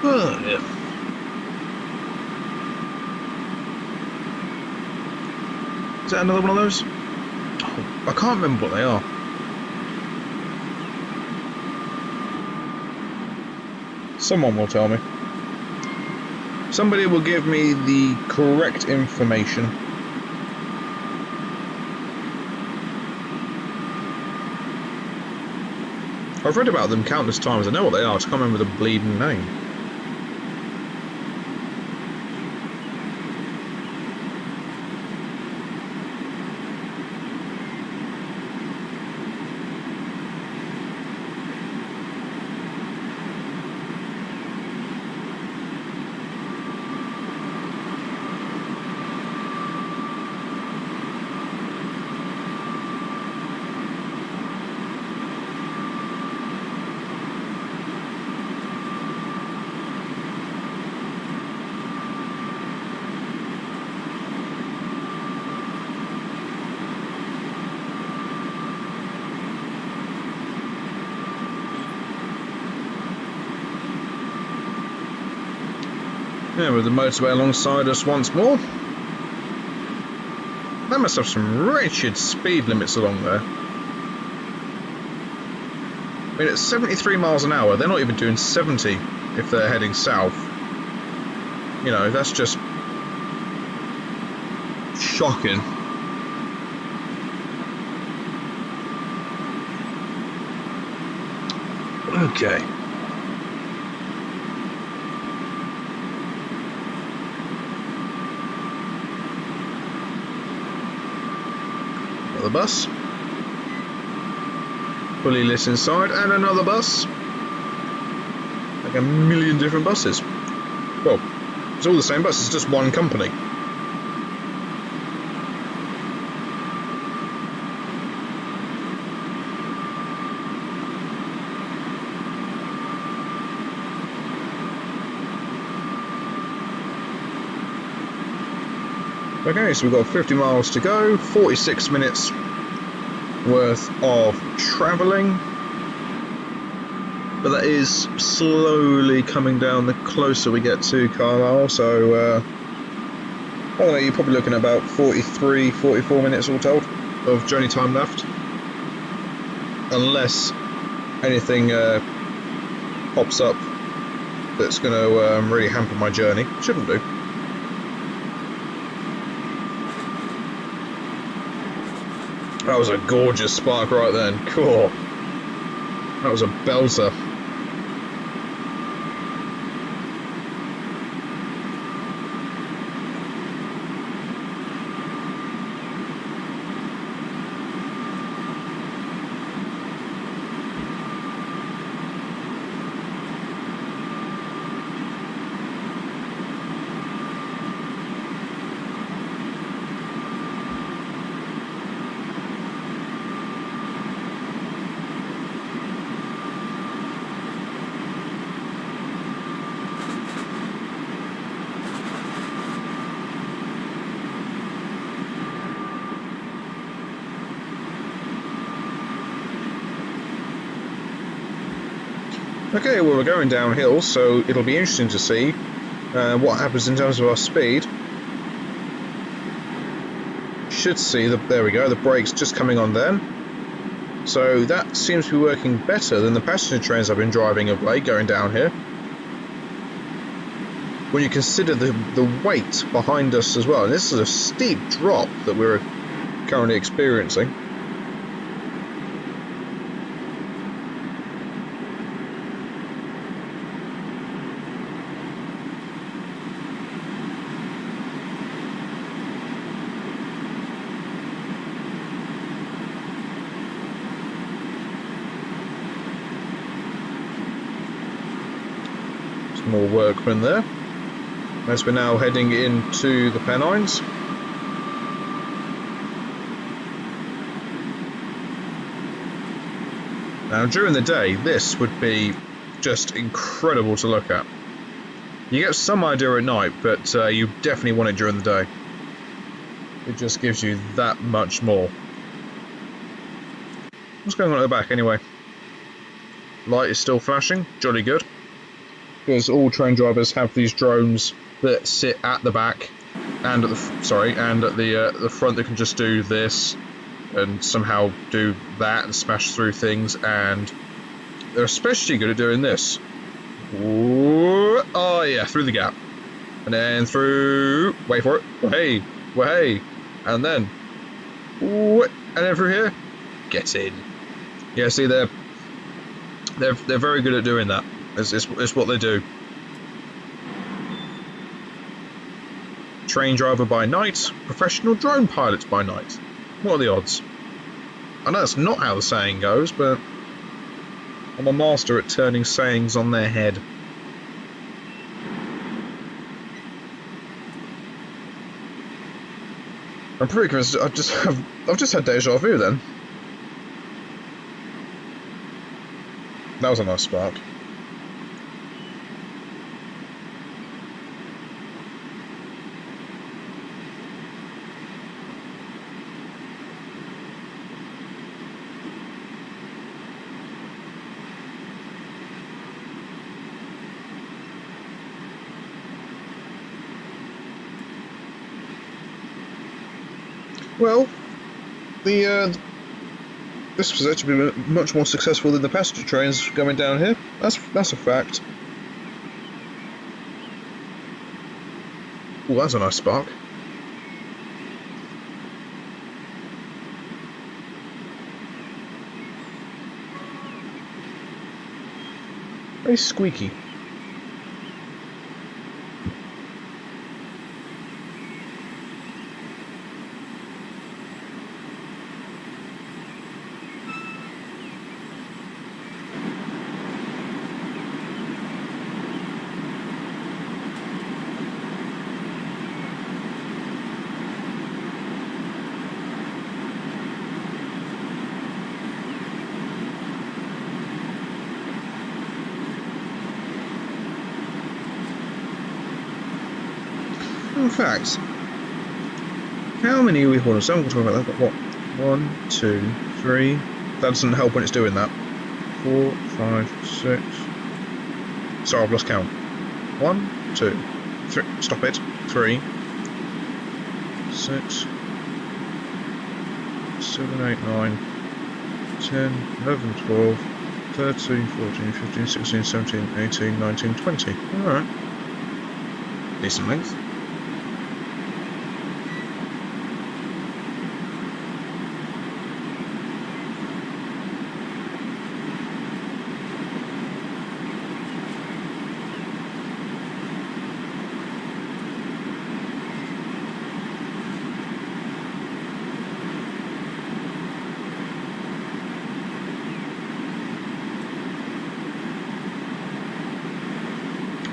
Oh, yeah. Is that another one of those? Oh, I can't remember what they are. Someone will tell me. Somebody will give me the correct information. I've read about them countless times. I know what they are. I just can't remember the bleeding name. Yeah, with the motorway alongside us once more. They must have some wretched speed limits along there. I mean, at 73 miles an hour, they're not even doing 70 if they're heading south. You know, that's just shocking. Okay. The bus. fully lit inside, and another bus. Like a million different buses. Well, it's all the same bus, it's just one company. Okay, so we've got 50 miles to go, 46 minutes worth of travelling. But that is slowly coming down the closer we get to Carlisle, so I don't know, you're probably looking at about 43, 44 minutes all told of journey time left. Unless anything pops up that's going to really hamper my journey. Shouldn't do. That was a gorgeous spark right then. Cool. That was a belter. Okay, well, we're going downhill, so it'll be interesting to see what happens in terms of our speed. Should see, there we go, the brakes just coming on then. So that seems to be working better than the passenger trains I've been driving of late going down here. When you consider the weight behind us as well, and this is a steep drop that we're currently experiencing. More workmen there, as we're now heading into the Pennines. Now during the day this would be just incredible to look at. You get some idea at night, but you definitely want it during the day. It just gives you that much more. What's going on at the back anyway? Light is still flashing, jolly good. Because all train drivers have these drones that sit at the back and at the front that can just do this and somehow do that and smash through things, and they're especially good at doing this. Ooh, oh yeah, through the gap, and then through. Wait for it. Way, and then. Ooh, and then through here. Get in. Yeah, see, they're very good at doing that. It's what they do. Train driver by night, professional drone pilot by night. What are the odds? I know that's not how the saying goes, but I'm a master at turning sayings on their head. I'm pretty convinced I've just had deja vu then. That was a nice spark. Well, this was actually much more successful than the passenger trains going down here. That's a fact. Oh, that's a nice spark. Very squeaky. In fact, how many are we holding? So I'm going to talk about that. What? 1, 2, 3. That doesn't help when it's doing that. 4, 5, 6. Sorry, I've lost count. 1, 2, 3. Stop it. 3, 6, 7, 8, 9, 10, 11, 12, 13, 14, 15, 16, 17, 18, 19, 20. Alright. Decent length.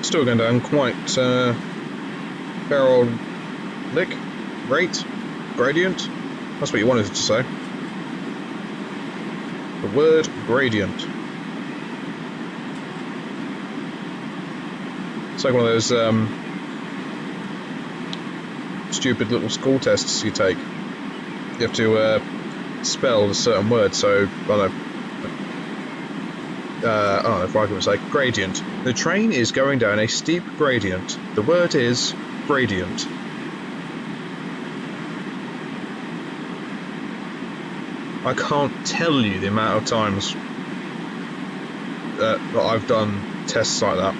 Still going down quite barrel lick, rate, gradient. That's what you wanted to say. The word gradient. It's like one of those stupid little school tests you take. You have to spell a certain word, so I don't know, for argument's sake, gradient. The train is going down a steep gradient. The word is gradient. I can't tell you the amount of times that I've done tests like that.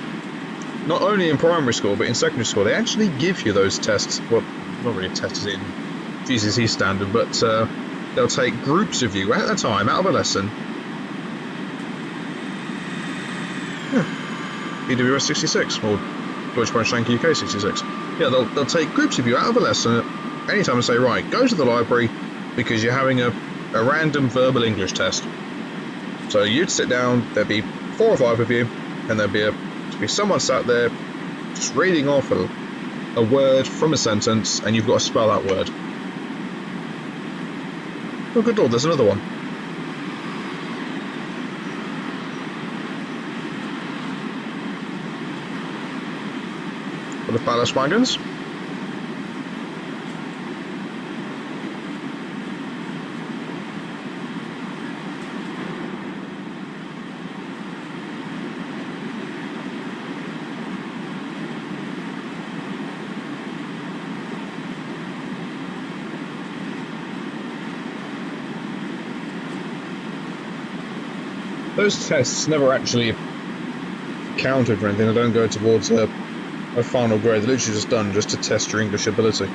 Not only in primary school, but in secondary school. They actually give you those tests. Well, not really a test as in GCSE standard, but they'll take groups of you at a time out of a lesson. EWS 66 or Deutsche Bahnstrecke UK 66. Yeah, they'll take groups of you out of a lesson at any time and say, right, go to the library because you're having a random verbal English test. So you'd sit down, there'd be 4 or 5 of you, and there'd be someone sat there just reading off a word from a sentence, and you've got to spell that word. Oh, good lord, there's another one. For the palace wagons. Those tests never actually counted for anything. They don't go towards a final grade. They're literally just done just to test your English ability.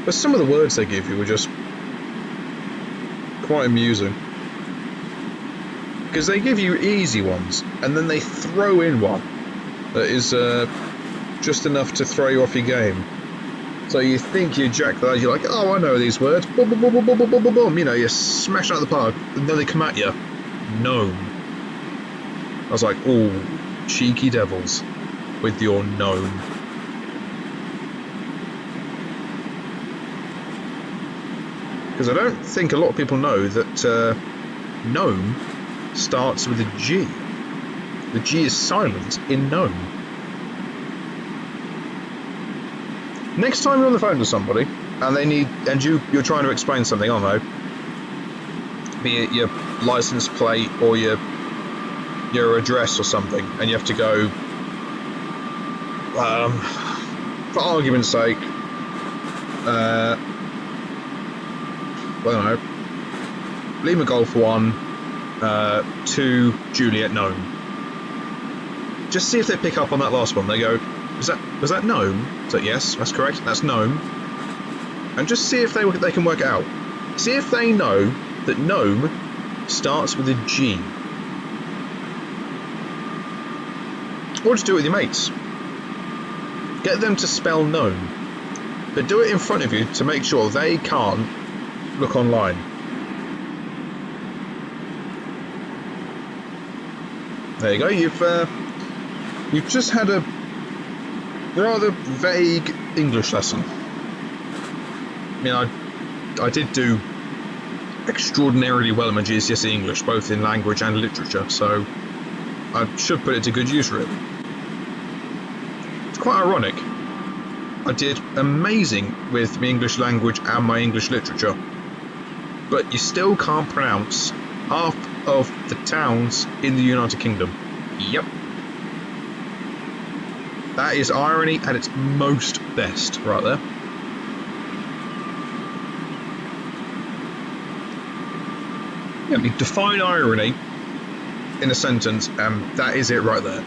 But some of the words they give you were just quite amusing. Because they give you easy ones, and then they throw in one that is just enough to throw you off your game. So you think you jack that, you're like, oh, I know these words. Boom, boom, boom, boom, boom, boom, boom, boom, boom. You know, you smash out of the park, and then they come at you. Gnome. I was like, oh, cheeky devils with your gnome. Because I don't think a lot of people know that gnome starts with a G. The G is silent in gnome. Next time you're on the phone to somebody and you're trying to explain something, I don't know, be it your license plate or your address or something, and you have to go, for argument's sake, I don't know, Lima Golf 1 to Juliet Gnome. Just see if they pick up on that last one. They go, was that gnome? So yes, that's correct. That's gnome. And just see if they can work it out. See if they know that gnome starts with a G. Or just do it with your mates. Get them to spell gnome, but do it in front of you to make sure they can't look online. There you go. You've just had a rather vague English lesson. I mean, I did do extraordinarily well in my GCSE English, both in language and literature, so I should put it to good use, really. It's quite ironic. I did amazing with my English language and my English literature, but you still can't pronounce half of the towns in the United Kingdom. Yep. That is irony at its most best, right there. Yeah, you define irony in a sentence, and that is it right there.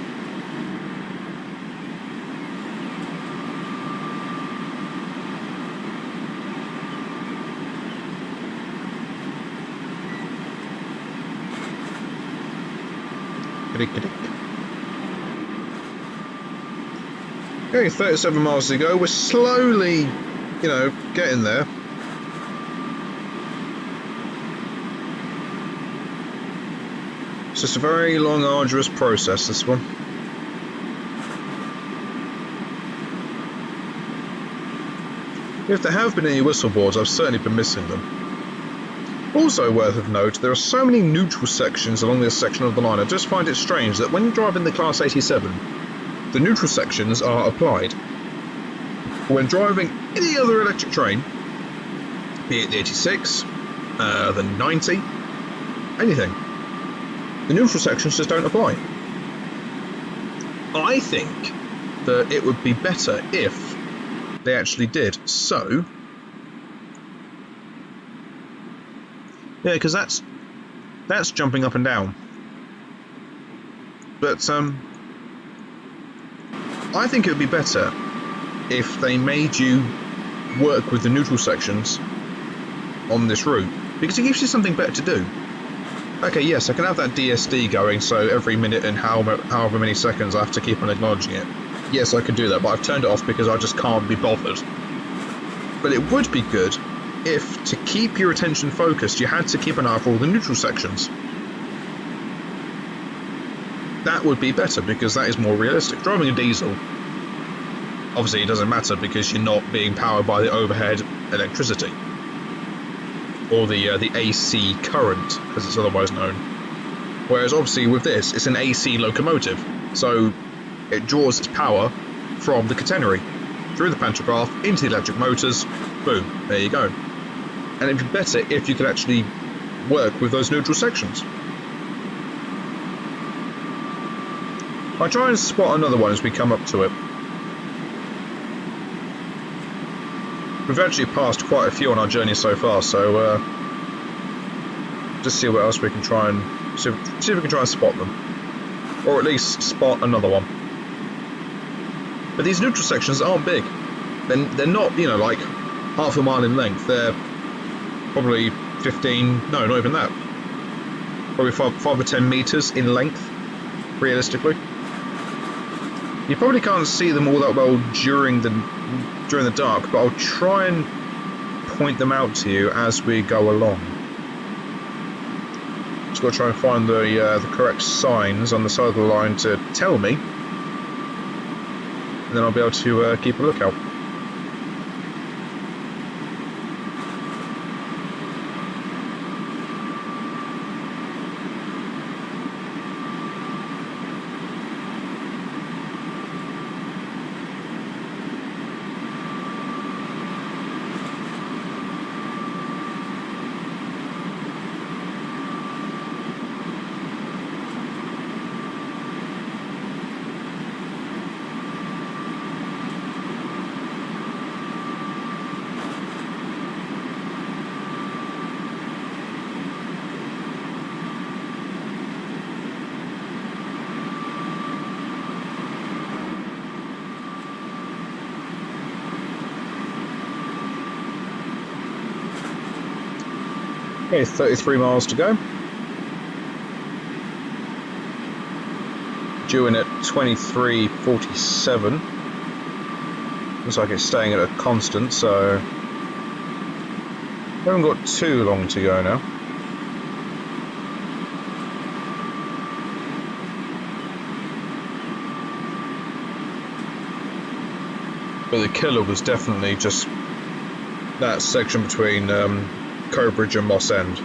Okay, 37 miles to go. We're slowly, getting there. It's just a very long, arduous process, this one. If there have been any whistle boards, I've certainly been missing them. Also worth of note, there are so many neutral sections along this section of the line. I just find it strange that when you drive in the Class 87, the neutral sections are applied. When driving any other electric train, be it the 86, the 90, anything, the neutral sections just don't apply. I think that it would be better if they actually did. So, yeah, because that's jumping up and down. But I think it would be better if they made you work with the neutral sections on this route, because it gives you something better to do. Okay, yes, I can have that DSD going, so every minute and however many seconds I have to keep on acknowledging it. Yes, I can do that, but I've turned it off because I just can't be bothered. But it would be good if, to keep your attention focused, you had to keep an eye for all the neutral sections. That would be better, because that is more realistic. Driving a diesel, obviously it doesn't matter because you're not being powered by the overhead electricity, or the AC current, as it's otherwise known. Whereas obviously with this, it's an AC locomotive, so it draws its power from the catenary, through the pantograph, into the electric motors, boom, there you go. And it'd be better if you could actually work with those neutral sections. I'll try and spot another one as we come up to it. We've actually passed quite a few on our journey so far, so just see what else we can try and see if we can try and spot them, or at least spot another one. But these neutral sections aren't big. They're not, like half a mile in length. They're probably 15, no, not even that. Probably 5 or 10 meters in length, realistically. You probably can't see them all that well during the dark, but I'll try and point them out to you as we go along. Just got to try and find the correct signs on the side of the line to tell me, and then I'll be able to keep a lookout. Okay, 33 miles to go. Due in at 23:47. Looks like it's staying at a constant, so we haven't got too long to go now. But the killer was definitely just that section between Coatbridge and Mossend.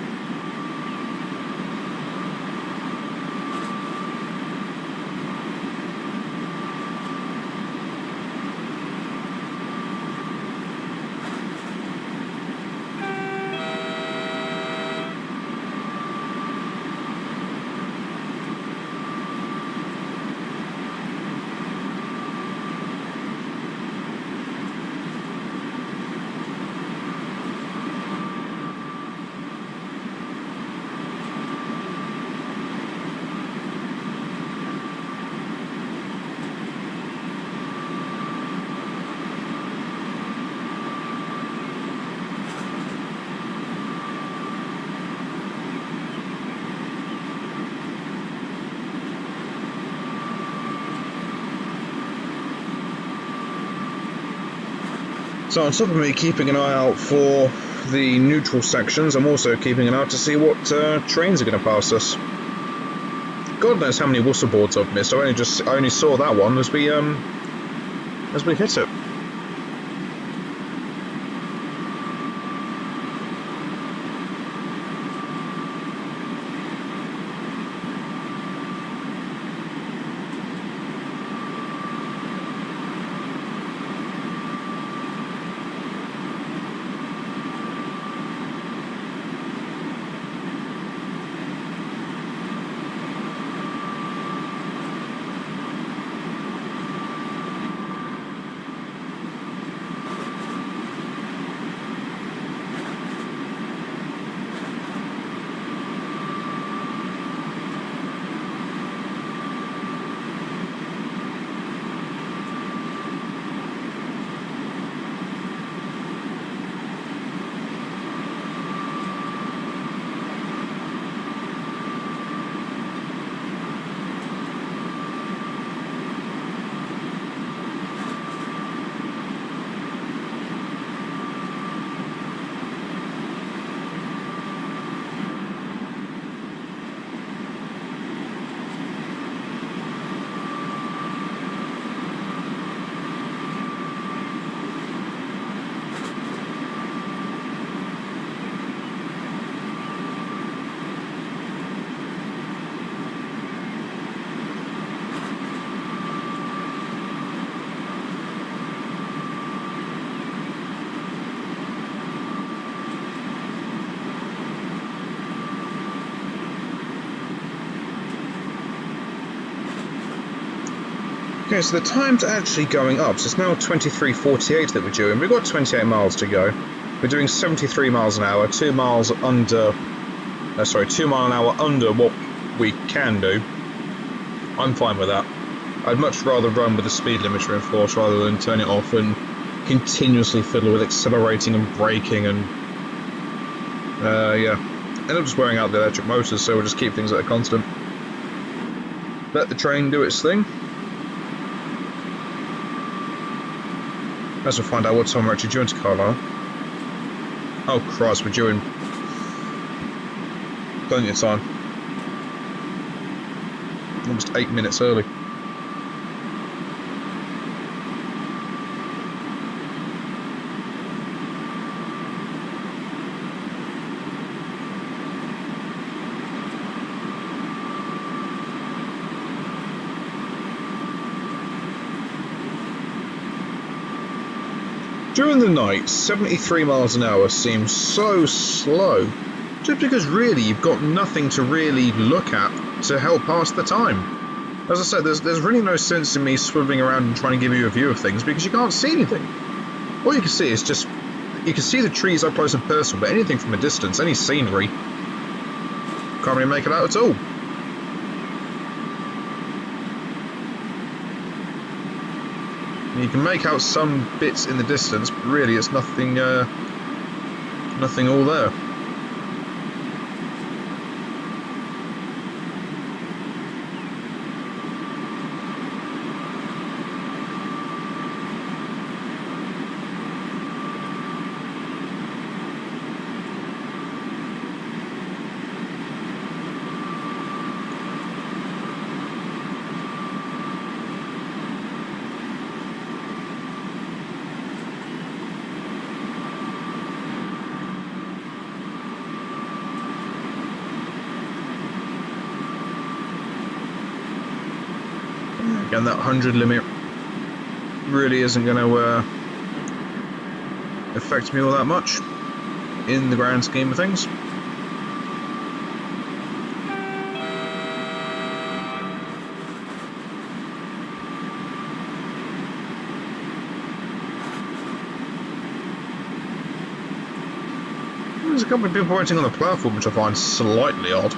So on top of me keeping an eye out for the neutral sections, I'm also keeping an eye out to see what trains are going to pass us. God knows how many whistle boards I've missed. I only saw that one as we hit it. Okay, so the time's actually going up. So it's now 23:48 that we're doing. We've got 28 miles to go. We're doing 73 miles an hour, 2 miles under... 2 mile an hour under what we can do. I'm fine with that. I'd much rather run with the speed limiter in force rather than turn it off and continuously fiddle with accelerating and braking and... yeah. End up just wearing out the electric motors, so we'll just keep things at a constant. Let the train do its thing. As we'll find out what time we're actually due into Carlisle. Oh Christ, we're due in plenty of time. Almost 8 minutes early. During the night, 73 miles an hour seems so slow, just because really you've got nothing to really look at to help pass the time. As I said, there's really no sense in me swiveling around and trying to give you a view of things because you can't see anything. All you can see is just, you can see the trees up close and personal, but anything from a distance, any scenery, can't really make it out at all. You can make out some bits in the distance, but really it's nothing, nothing all there. Again, that 100 limit really isn't going to affect me all that much in the grand scheme of things. There's a couple of people waiting on the platform, which I find slightly odd.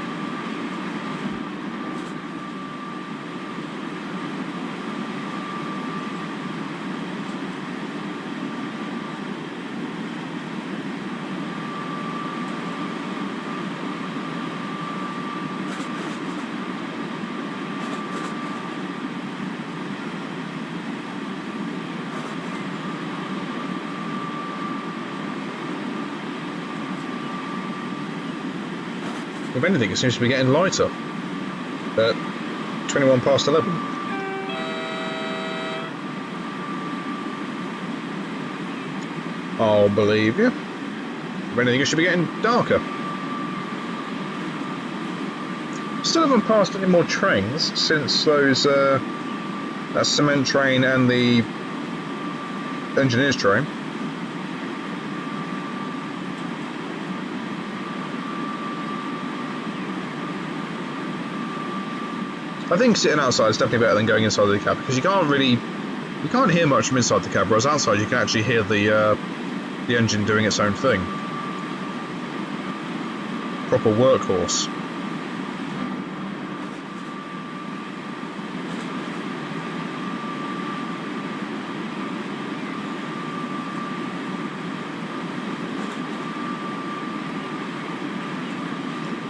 If anything, it seems to be getting lighter. At 21 past 11. I'll believe you. If anything, it should be getting darker. Still haven't passed any more trains since those that cement train and the engineers train. I think sitting outside is definitely better than going inside the cab, because you can't hear much from inside the cab, whereas outside you can actually hear the engine doing its own thing. Proper workhorse.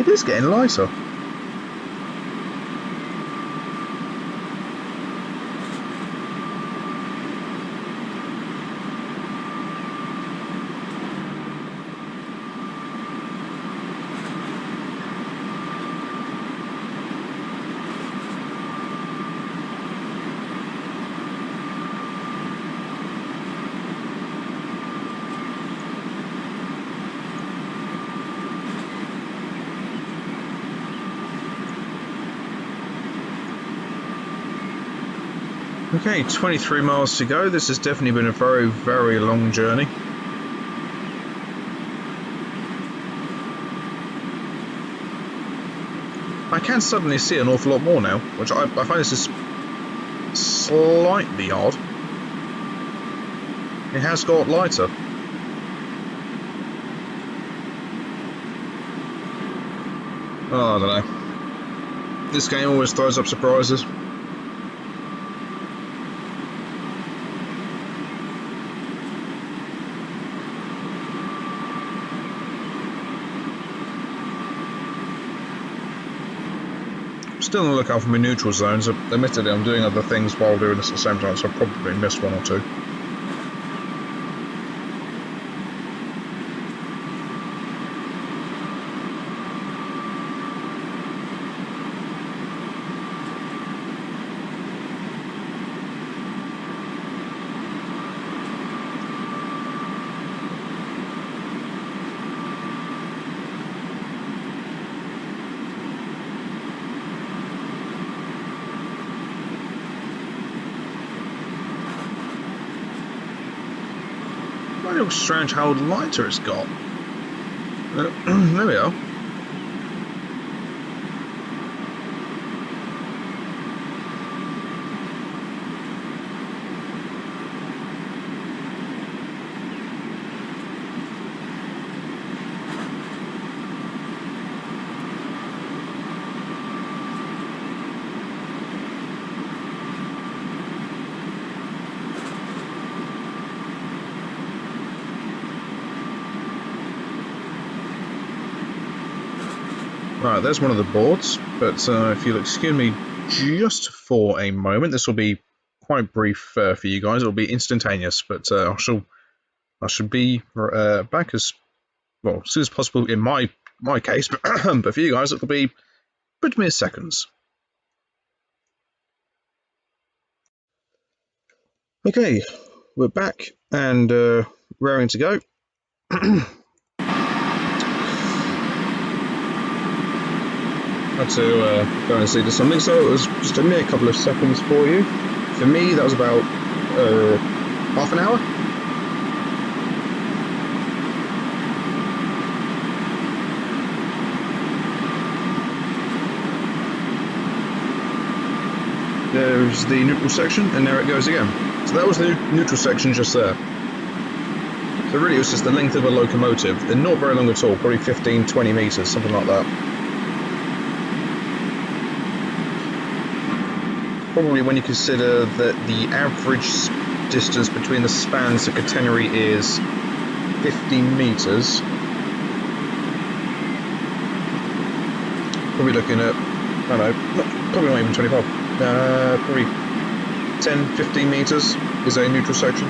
It is getting lighter. Okay, 23 miles to go. This has definitely been a very, very long journey. I can suddenly see an awful lot more now, which I find this is slightly odd. It has got lighter. Oh, I don't know. This game always throws up surprises. Still on the lookout for my neutral zones. Admittedly, I'm doing other things while doing this at the same time, so I'll probably miss one or two. It looks strange how lighter it's got. There we are. Right, there's one of the boards, but if you'll excuse me just for a moment, this will be quite brief for you guys. It'll be instantaneous, but I shall be back as well as soon as possible in my case. But for you guys, it'll be pretty mere seconds. Okay, we're back and raring to go. Had to go and see to something, so it was just a mere couple of seconds for you. For me, that was about half an hour. There's the neutral section, and there it goes again. So that was the neutral section just there. So really it was just the length of a locomotive. They're not very long at all, probably 15-20 metres, something like that. Probably when you consider that the average distance between the spans of catenary is 15 metres, probably looking at, I don't know, probably not even 25, probably 10-15 metres is a neutral section.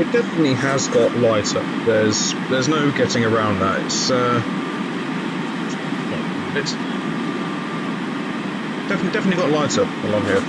It definitely has got lighter. There's no getting around that. It's definitely got lighter along here.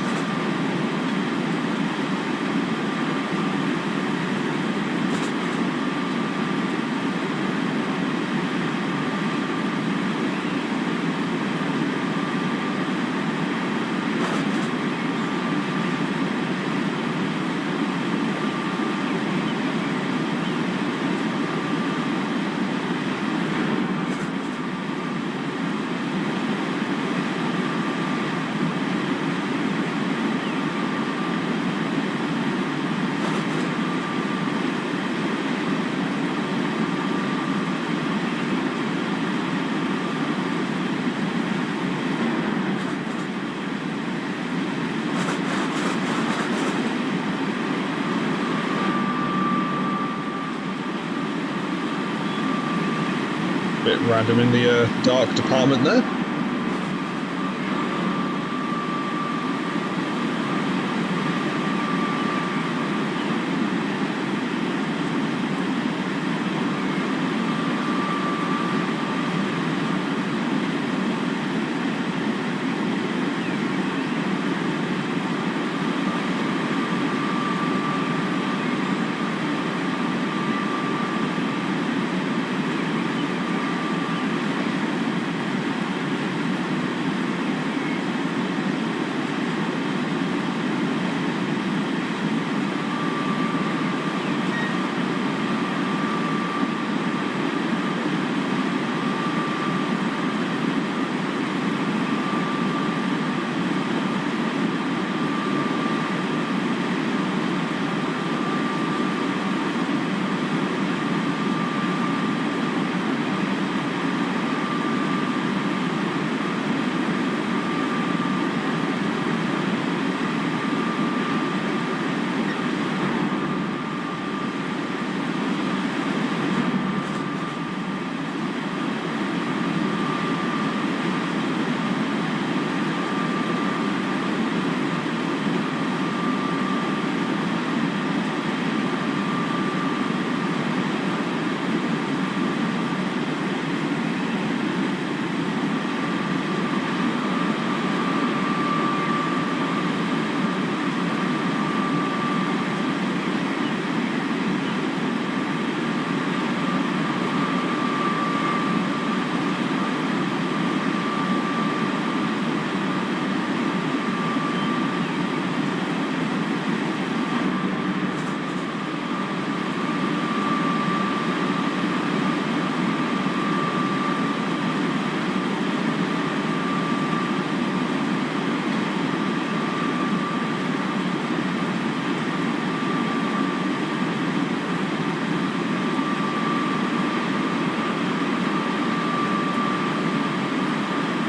Bit random in the dark department there.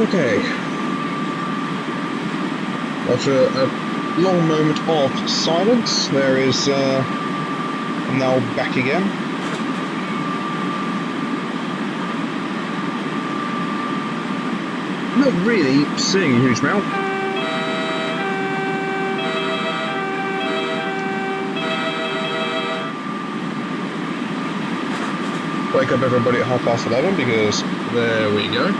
Okay. After a long moment of silence, there is I'm now back again. Not really seeing a huge amount. Wake up everybody at 11:30 because there we go.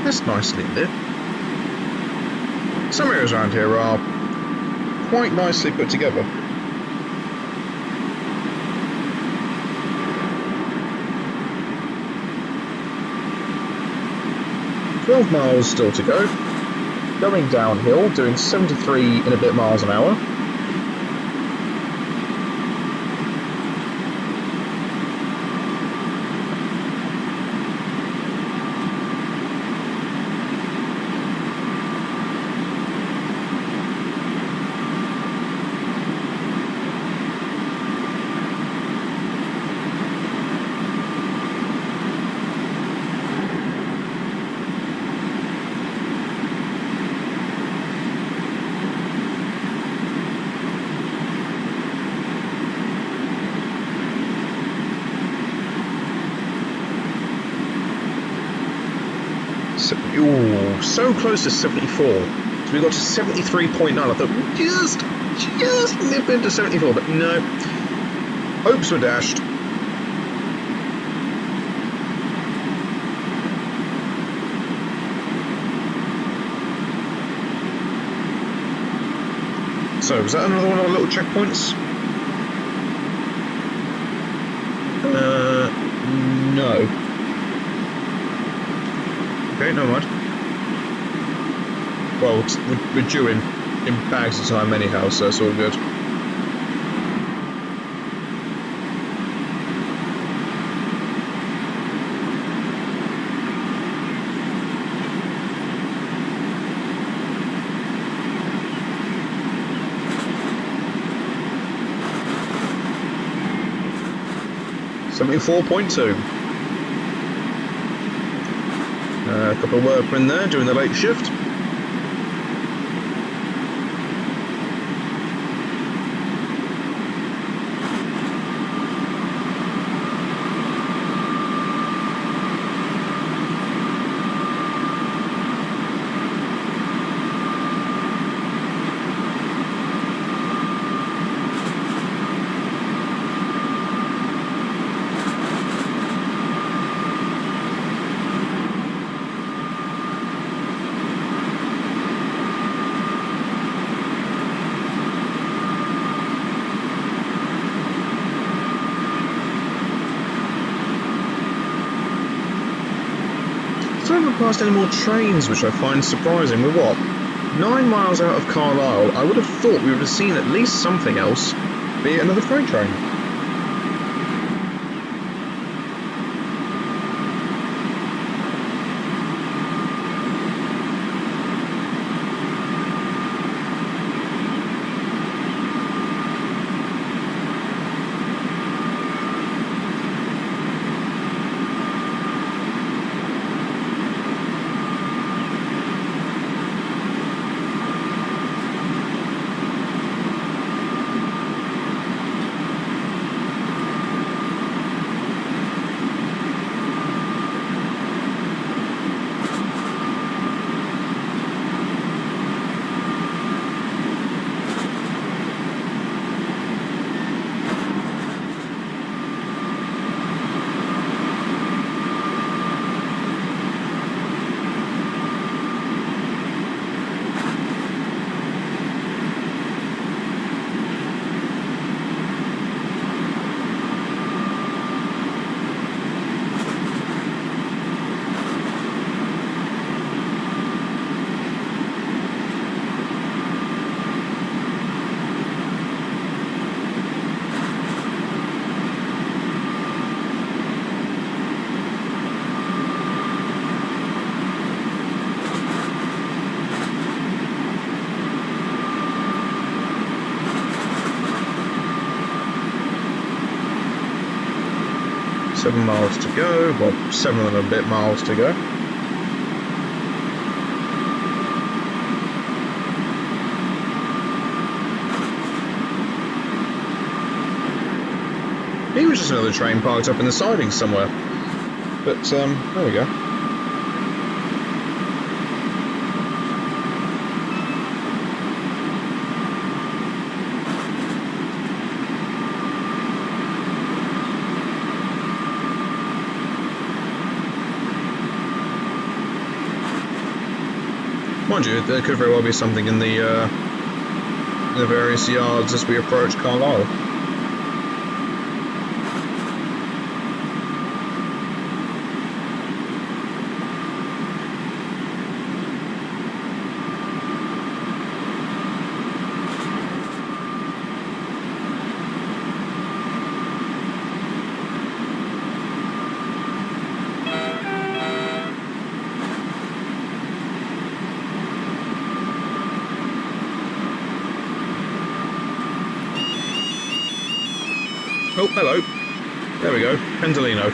That's nicely lit. Some areas around here are quite nicely put together. "12 miles still to go. Going downhill, doing 73 and a bit miles an hour. Ooh, so close to 74. So we got to 73.9. I thought we just nip into 74, but no. Hopes were dashed. So, was that another one of our little checkpoints? No. Okay, no mind. Well, we're due in bags of time anyhow, so it's all good. Something 4.2. A couple of workmen there doing the late shift. I haven't passed any more trains, which I find surprising. We're what? 9 miles out of Carlisle. I would have thought we would have seen at least something else, be it another freight train. Seven miles to go, well, 7 and a bit miles to go. He was just another train parked up in the siding somewhere. But, there we go. Mind you, there could very well be something in the various yards as we approach Carlisle. Oh, hello. There we go. Pendolino.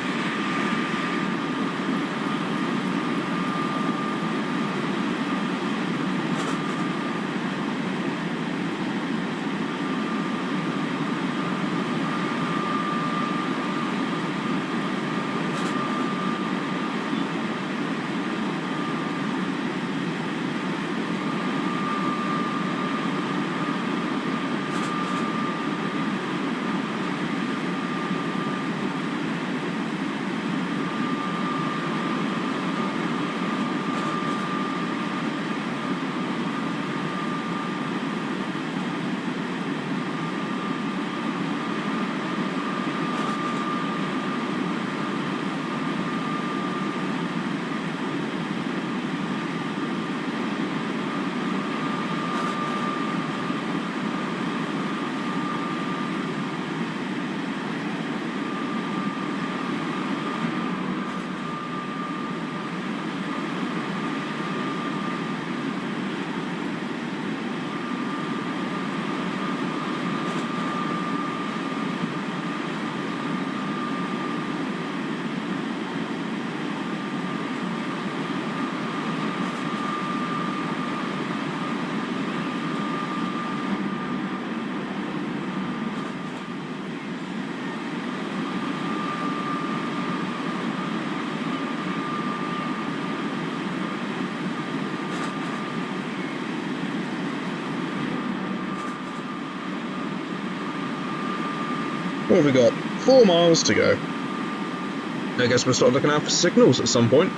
What have we got? 4 miles to go. I guess we'll start looking out for signals at some point.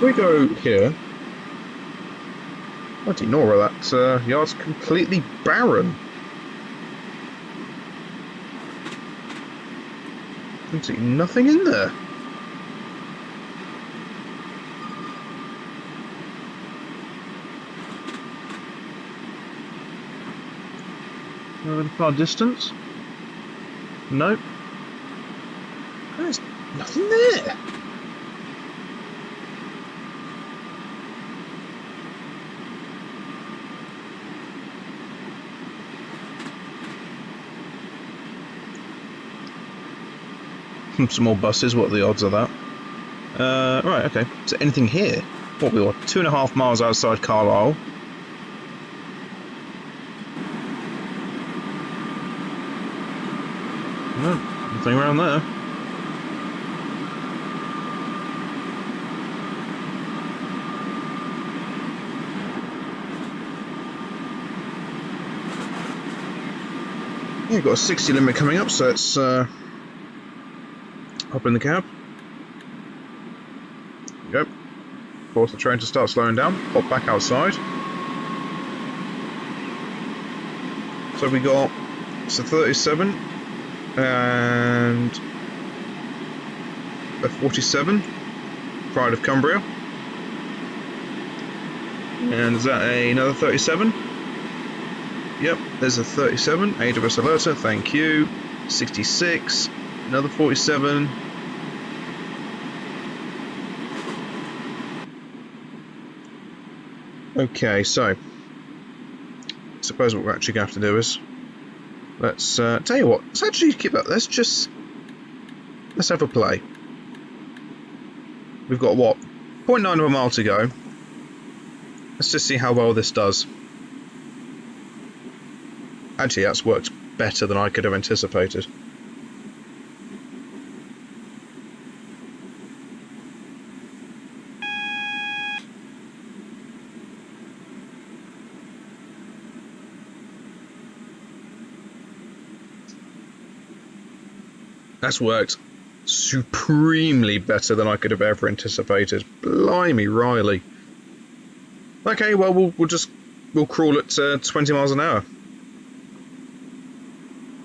We go here. Bloody Nora, that yard's completely barren. Absolutely nothing in there. Far distance? Nope. There's nothing there. Some more buses, what are the odds of that? Right, okay. Is there anything here? What, we were 2.5 miles outside Carlisle. No, nothing around there. Yeah, you've got a 60 limit coming up, so it's hop in the cab. Yep. Force the train to start slowing down. Hop back outside. So we got a 37 and a 47. Pride of Cumbria. And is that another 37? Yep, there's a 37. AWS Alerter, thank you. 66. Another 47. Okay, so I suppose what we're actually going to have to do is let's tell you what. Let's actually keep that. Let's have a play. We've got what 0.9 of a mile to go. Let's just see how well this does. Actually, that's worked better than I could have anticipated. That's worked supremely better than I could have ever anticipated. Blimey, Riley. Okay, well, we'll crawl at 20 miles an hour.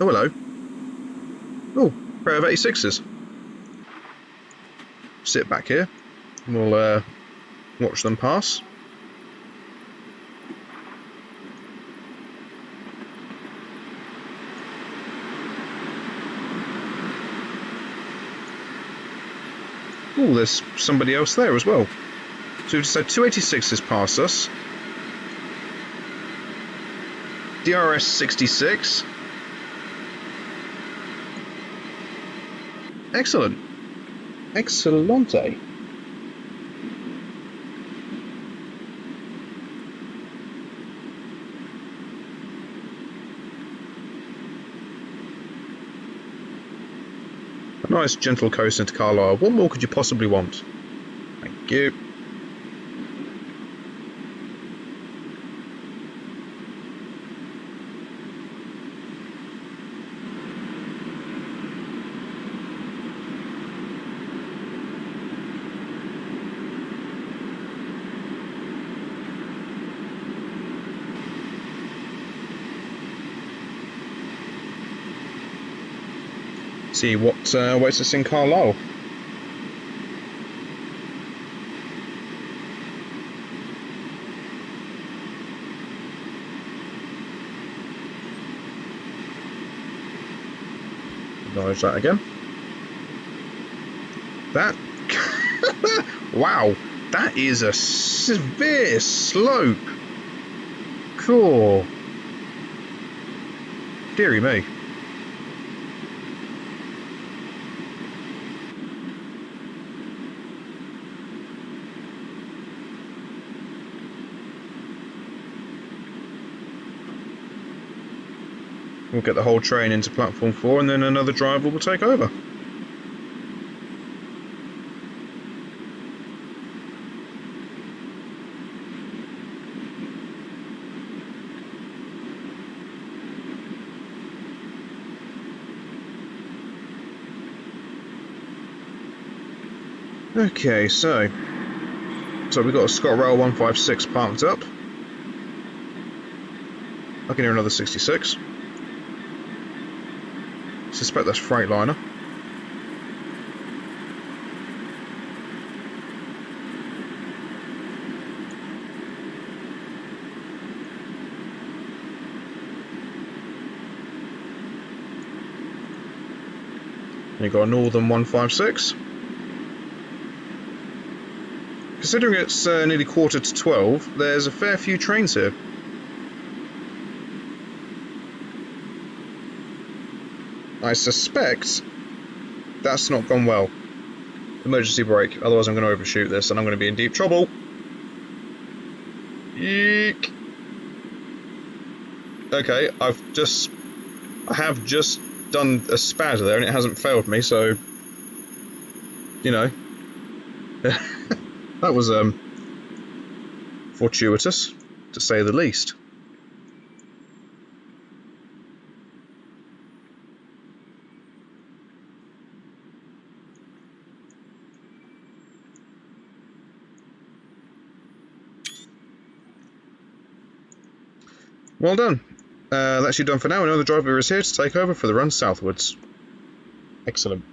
Oh, hello. Oh, pair of 86s. Sit back here. And we'll watch them pass. Oh, there's somebody else there as well. So we've just had 286s pass us. DRS 66. Excellent. Excellente. A nice gentle coast into Carlisle. What more could you possibly want? Thank you. See what waits us in Carlisle. Acknowledge that again. That wow, that is a severe slope. Cool. Deary me. We'll get the whole train into platform 4 and then another driver will take over. Okay, so we've got a ScotRail 156 parked up. I can hear another 66. Suspect that's Freightliner. You've got a Northern 156. Considering it's nearly 11:45, there's a fair few trains here. I suspect that's not gone well. Emergency brake, otherwise I'm going to overshoot this and I'm going to be in deep trouble. Eek. Okay, I have just done a spazzer there and it hasn't failed me, so you know. That was fortuitous, to say the least. Well done. That's you done for now. Another driver is here to take over for the run southwards. Excellent.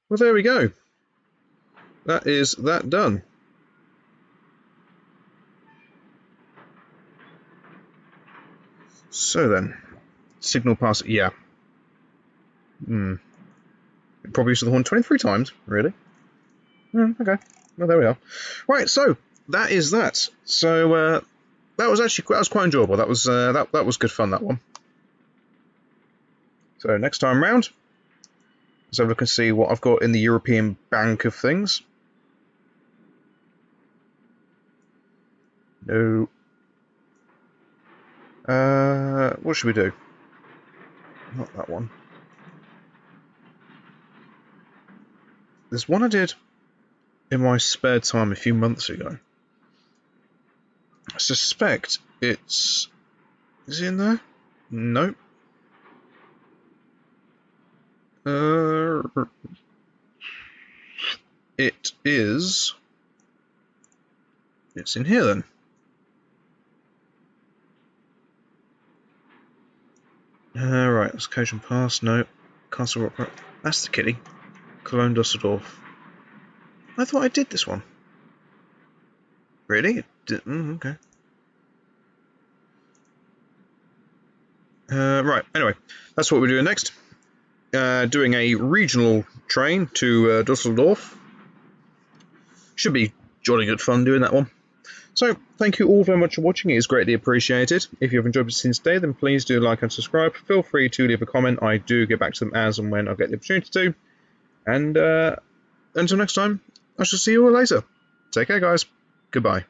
Well, there we go. That is that done. So then, signal pass. Yeah. Probably used the horn 23 times. Really? Okay. Well, there we are. Right. So that is that. So that was quite enjoyable. That was that was good fun. That one. So next time round, let's have a look and see what I've got in the European bank of things. No. What should we do? Not that one. There's one I did in my spare time a few months ago. I suspect it's... Is it in there? Nope. It is... It's in here then. Right, that's Cajun Pass. No. Castle Rock. That's the kitty. Cologne, Dusseldorf. I thought I did this one. Really? Okay. Right, anyway. That's what we're doing next. Doing a regional train to Dusseldorf. Should be jolly good fun doing that one. So, thank you all very much for watching. It is greatly appreciated. If you have enjoyed this since today, then please do like and subscribe. Feel free to leave a comment. I do get back to them as and when I get the opportunity to. And until next time, I shall see you all later. Take care, guys. Goodbye.